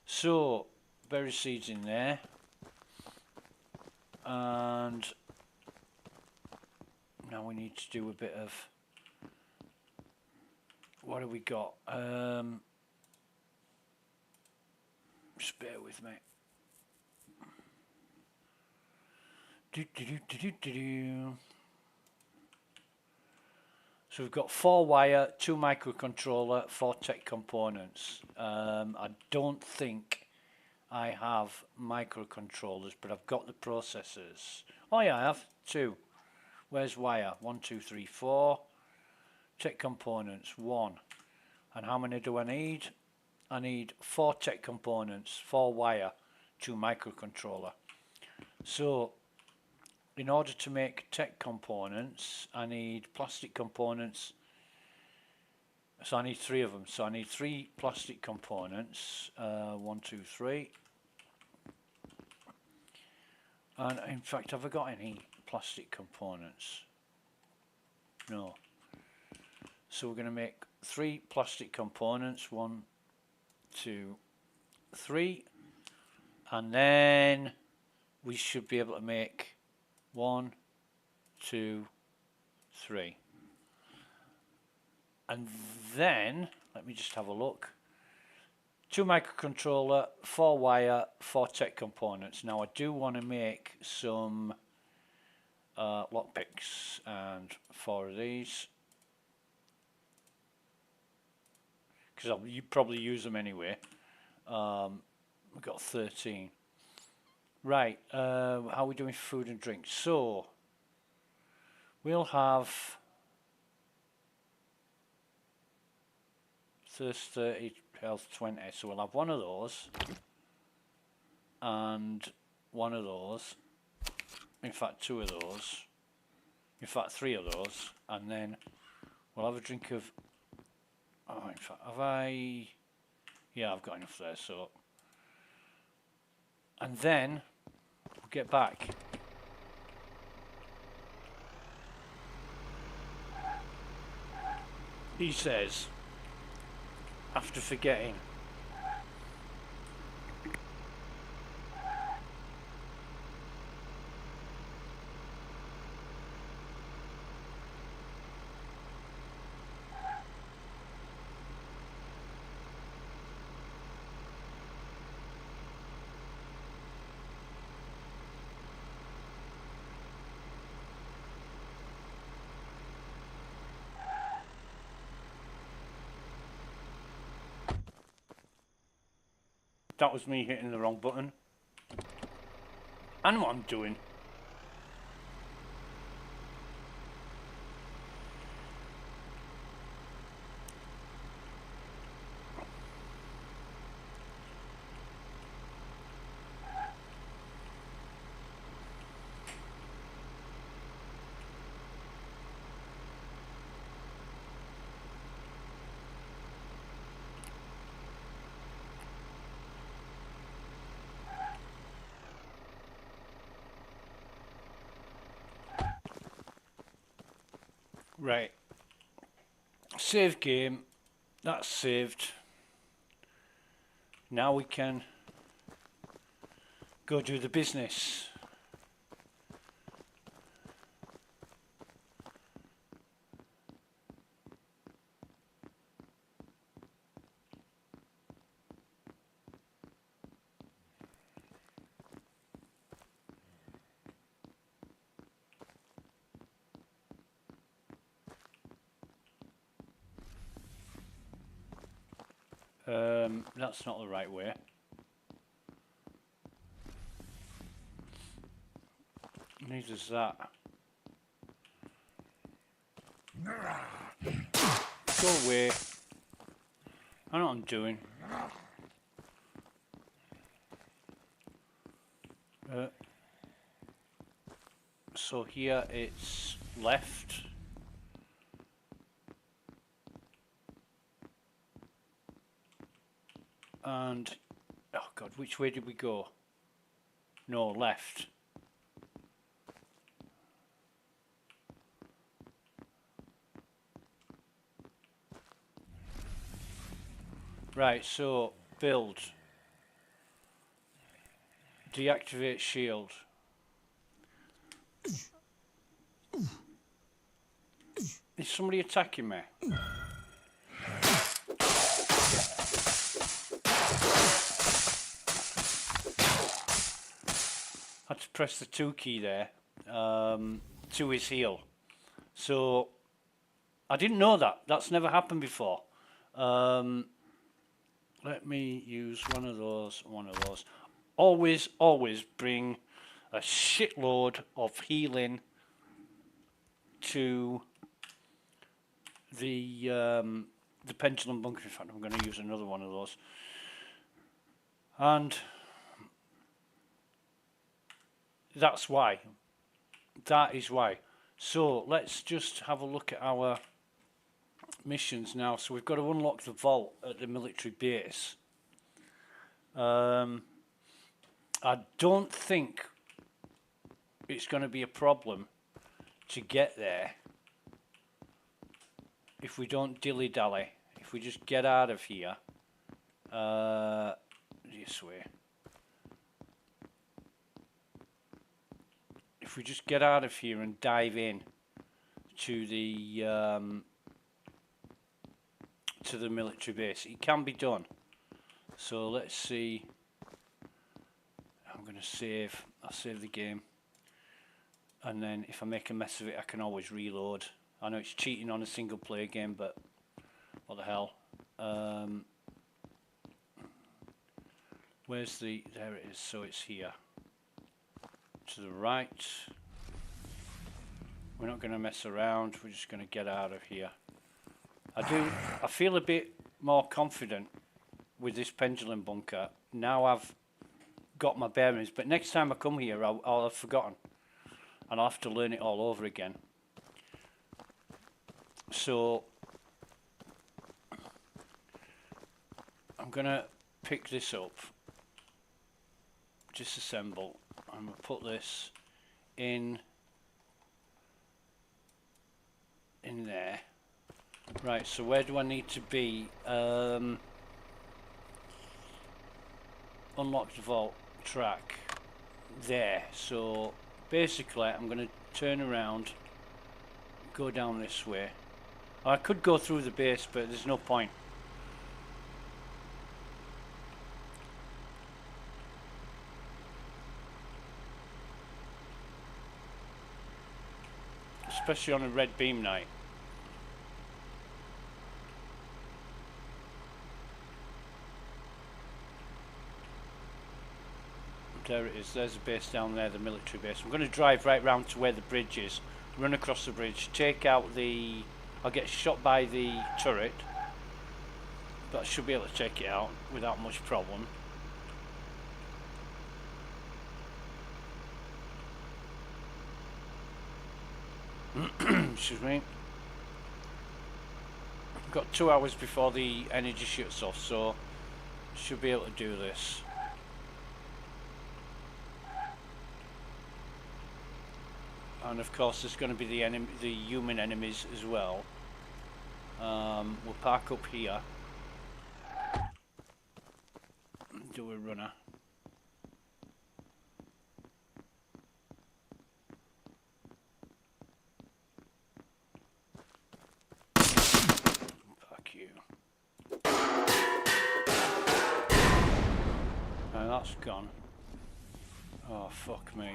So, berry seeds in there. And now we need to do a bit of, what have we got? Just bear with me. So we've got 4 wire, 2 microcontroller, 4 tech components. I don't think I have microcontrollers, but I've got the processors. Oh yeah, I have 2. Where's wire? 1, 2, 3, 4. Tech components, 1. And how many do I need? I need 4 tech components, 4 wire, 2 microcontroller. So in order to make tech components, I need plastic components. So I need 3 of them. So I need 3 plastic components. 1, 2, 3. And in fact, have I got any plastic components? No. So we're going to make 3 plastic components. 1, 2, 3. And then we should be able to make 1, 2, 3. And then, let me just have a look. 2 microcontroller, 4 wire, 4 tech components. Now I do want to make some lockpicks and 4 of these. Because you probably use them anyway. We've got 13. Right, how are we doing for food and drink? So, we'll have thirst 30, health 20. So we'll have 1 of those and 1 of those. In fact, 2 of those. In fact, 3 of those. And then we'll have a drink of. Oh, in fact, have I? Yeah, I've got enough there. So, and then we'll get back. He says, after forgetting. That was me hitting the wrong button. I know what I'm doing. Right. Save game. That's saved. Now we can go do the business. That's not the right way. Neither's that. Go away. I know what I'm doing. So here it's left. And, oh God, which way did we go? No, left. Right, so build. Deactivate shield. Is somebody attacking me? Had to press the 2 key there to his heal. So I didn't know that. That's never happened before. Let me use one of those. Always bring a shitload of healing to the pendulum bunker. In fact, I'm going to use another one of those. And that's why. That is why. So let's just have a look at our missions now. So we've got to unlock the vault at the military base. I don't think it's going to be a problem to get there if we don't dilly-dally. If we just get out of here this way. If we just get out of here and dive in to the military base, it can be done. So let's see. I'm going to save. I'll save the game, and then if I make a mess of it, I can always reload. I know it's cheating on a single player game, but what the hell. Where's the... there it is. So it's here to the right. We're not going to mess around. We're just going to get out of here. I feel a bit more confident with this pendulum bunker now I've got my bearings, but next time I come here I'll have forgotten and I'll have to learn it all over again. So I'm gonna pick this up, disassemble. I'm gonna put this in there. Right, so where do I need to be? Unlock the vault track there. So basically I'm going to turn around, go down this way. I could go through the base, but there's no point. Especially on a red beam night. There it is, there's a base down there, the military base. I'm going to drive right round to where the bridge is, run across the bridge, take out the... I'll get shot by the turret, but I should be able to take it out without much problem. Excuse me. I've got 2 hours before the energy shuts off, so should be able to do this. and of course there's going to be the human enemies as well. We'll park up here. Do a runner. Fuck you. Now that's gone. Oh, fuck me.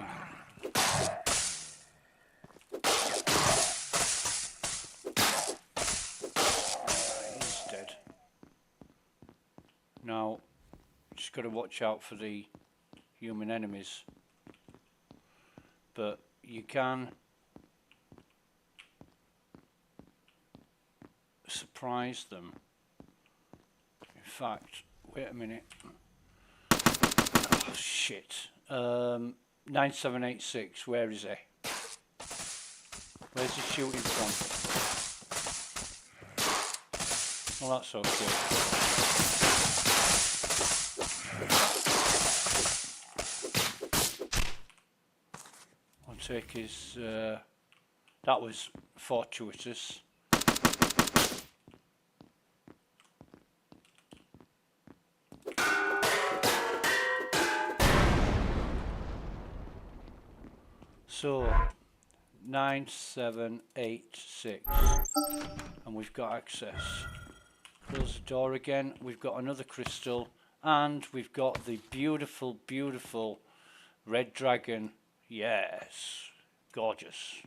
He's dead. Now, just got to watch out for the human enemies. But you can surprise them. In fact, wait a minute. Oh, shit. 9786, where is he? Where's he shooting from? Well, that's okay. I'll take his... that was fortuitous. So, 9786, and we've got access. Close the door again, we've got another crystal, and we've got the beautiful, beautiful red dragon. Yes, gorgeous.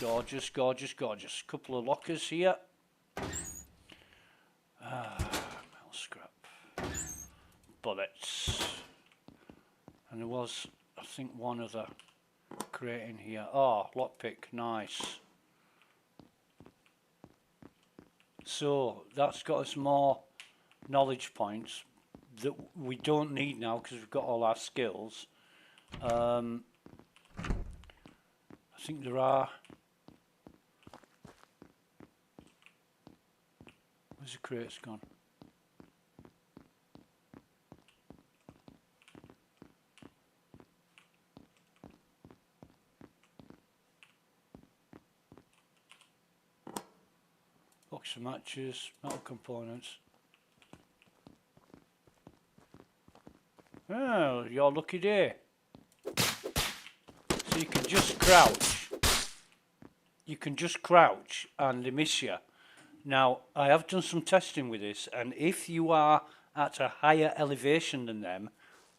Gorgeous, gorgeous, gorgeous. Couple of lockers here. Metal scrap. Bullets. And there was, I think, one other crate in here. Oh, lockpick, nice. So that's got us more knowledge points that we don't need now because we've got all our skills. I think there are... Where's the crates gone? Box of matches, metal components. Well, your lucky day. So you can just crouch. You can just crouch and they miss you. Now, I have done some testing with this, and if you are at a higher elevation than them,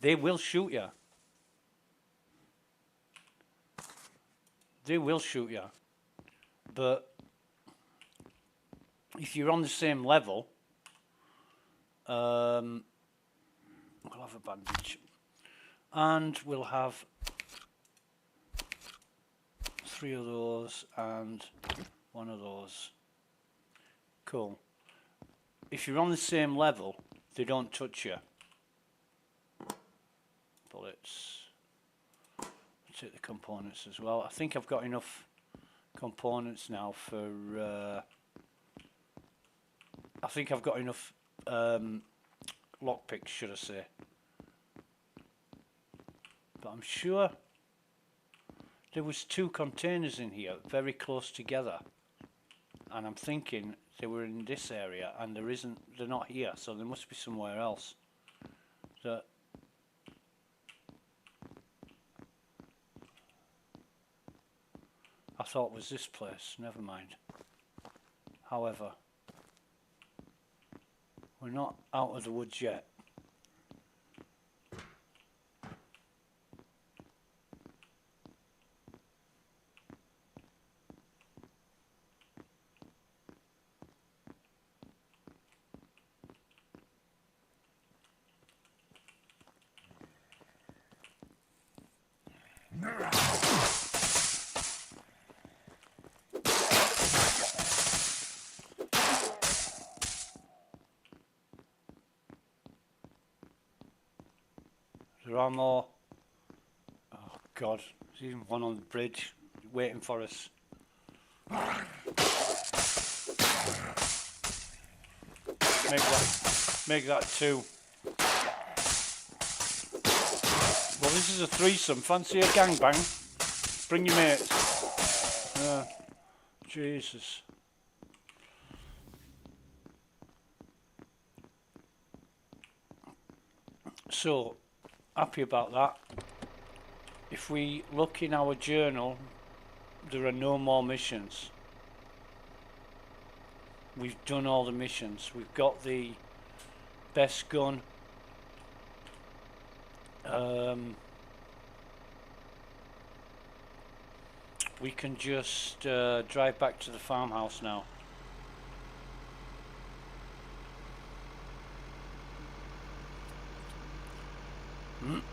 they will shoot you. They will shoot you. But if you're on the same level, we'll have a bandage. And we'll have 3 of those and 1 of those. Cool. If you're on the same level, they don't touch you. Bullets. I'll take the components as well. I think I've got enough components now for... I think I've got enough lockpicks, should I say. But I'm sure there was 2 containers in here, very close together. And I'm thinking they were in this area, and there isn't. They're not here, so they must be somewhere else. So I thought it was this place. Never mind. However, we're not out of the woods yet. There are more. Oh God, there's even one on the bridge waiting for us. Make that 2. Well, this is a threesome. Fancy a gangbang? Bring your mates. Jesus. So, happy about that. If we look in our journal, there are no more missions. We've done all the missions. We've got the best gun. We can just drive back to the farmhouse now.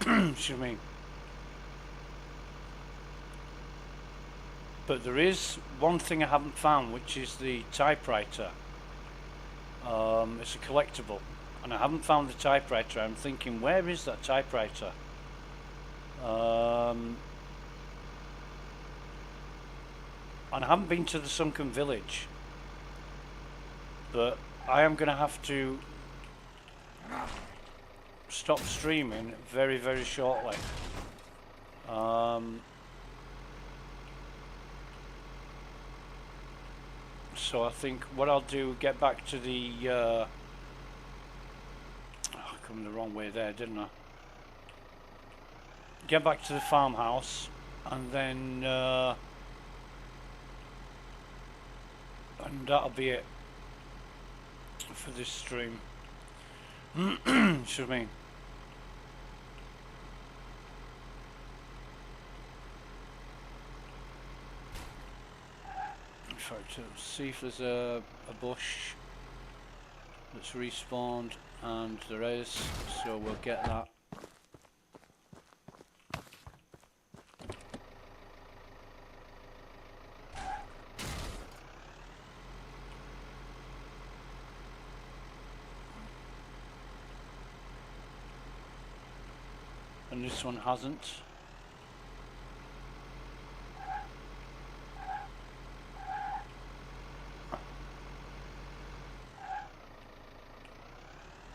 Excuse me. But there is one thing I haven't found, which is the typewriter. It's a collectible, and I haven't found the typewriter. I'm thinking, where is that typewriter? And I haven't been to the sunken village, but I am going to have to stop streaming very, very shortly. So I think what I'll do, get back to the I come the wrong way there, didn't I? Get back to the farmhouse, and then and that'll be it for this stream. Excuse me. To see if there's a bush that's respawned, and there is, so we'll get that. And this one hasn't.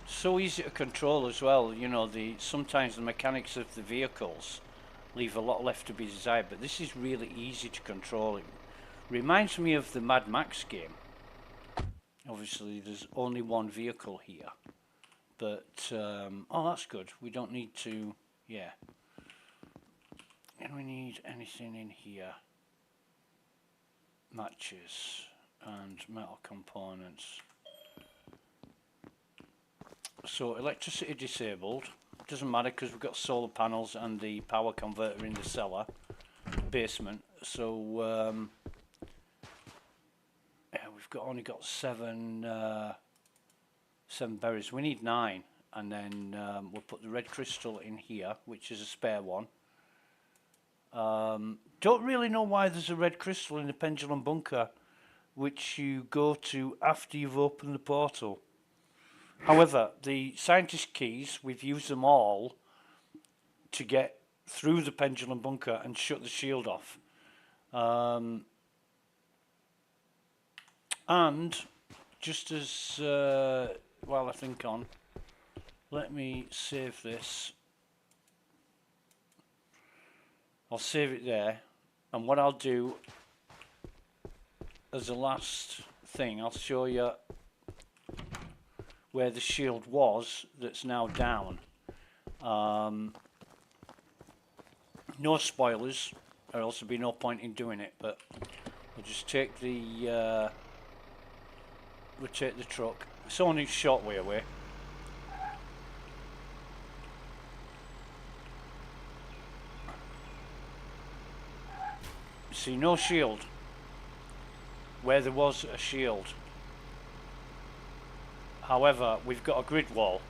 So easy to control as well, you know, sometimes the mechanics of the vehicles leave a lot left to be desired, but this is really easy to control. It reminds me of the Mad Max game. Obviously there's only one vehicle here, but oh, that's good. We don't need to, yeah. And we need anything in here. Matches and metal components. So electricity disabled, doesn't matter because we've got solar panels and the power converter in the cellar, basement. So yeah, we've only got seven berries. We need 9, and then we'll put the red crystal in here, which is a spare one. Don't really know why there's a red crystal in the pendulum bunker, which you go to after you've opened the portal. However, the scientist keys, we've used them all to get through the pendulum bunker and shut the shield off. And just as while I think on, let me save this. I'll save it there, and what I'll do as a last thing, I'll show you where the shield was that's now down. No spoilers, or else there'd be no point in doing it, but we'll just take the we'll take the truck. It's only a short way away. See, no shield where there was a shield. However, we've got a grid wall,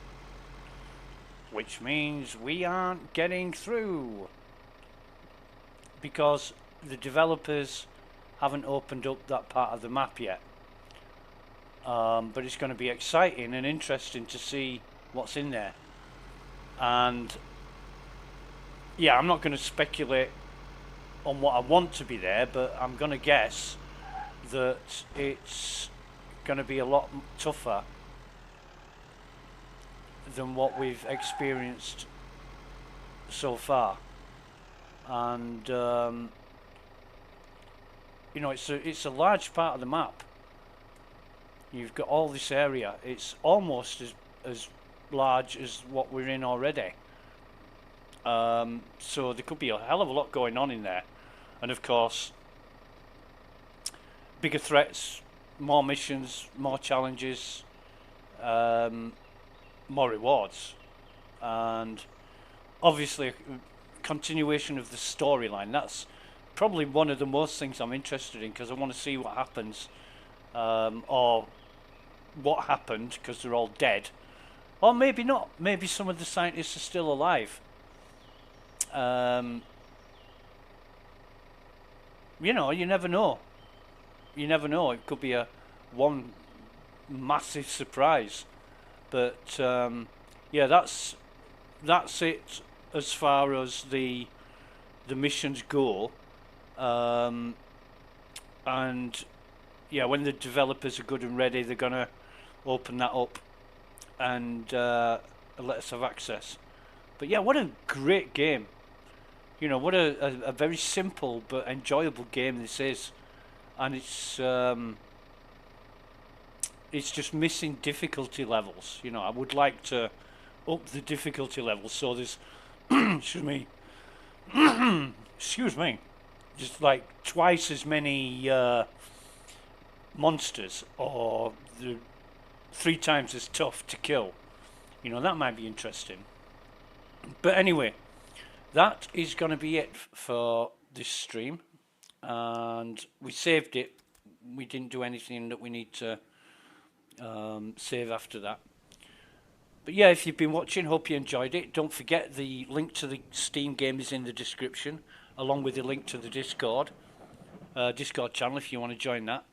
which means we aren't getting through because the developers haven't opened up that part of the map yet. But it's going to be exciting and interesting to see what's in there. And yeah, I'm not going to speculate on what I want to be there, but I'm going to guess that it's going to be a lot tougher than what we've experienced so far. And you know, it's a large part of the map. You've got all this area. It's almost as large as what we're in already. So there could be a hell of a lot going on in there, and of course, bigger threats, more missions, more challenges, more rewards, and obviously a continuation of the storyline. That's probably one of the most things I'm interested in, because I want to see what happens, or what happened, because they're all dead, or maybe not. Maybe some of the scientists are still alive. You know, you never know. You never know. It could be a one massive surprise. But yeah, that's it as far as the missions go. And yeah, when the developers are good and ready, they're gonna open that up and let us have access. But yeah, what a great game! You know, what a very simple but enjoyable game this is, and it's just missing difficulty levels. You know, I would like to up the difficulty levels so there's excuse me, excuse me, just like twice as many monsters, or the 3 times as tough to kill. You know, that might be interesting. But anyway, that is going to be it for this stream, and we saved it. We didn't do anything that we need to save after that. But yeah, if you've been watching, hope you enjoyed it. Don't forget, the link to the Steam game is in the description, along with the link to the Discord channel if you want to join that.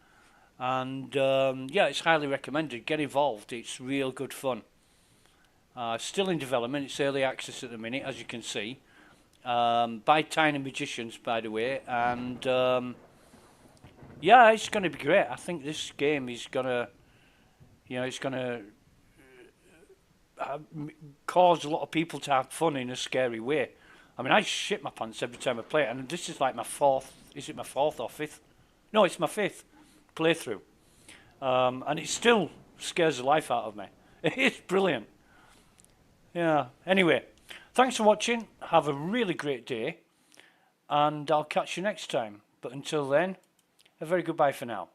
And yeah, it's highly recommended. Get involved. It's real good fun. Still in development. It's early access at the minute, as you can see. By Tiny Magicians, by the way. And yeah, it's going to be great. I think this game is going to, you know, it's going to cause a lot of people to have fun in a scary way. I mean, I shit my pants every time I play it, and this is like my fourth. Is it my fourth or fifth? No, it's my fifth playthrough, and it still scares the life out of me. It's brilliant. Yeah. Anyway, thanks for watching. Have a really great day, and I'll catch you next time. But until then, a very goodbye for now.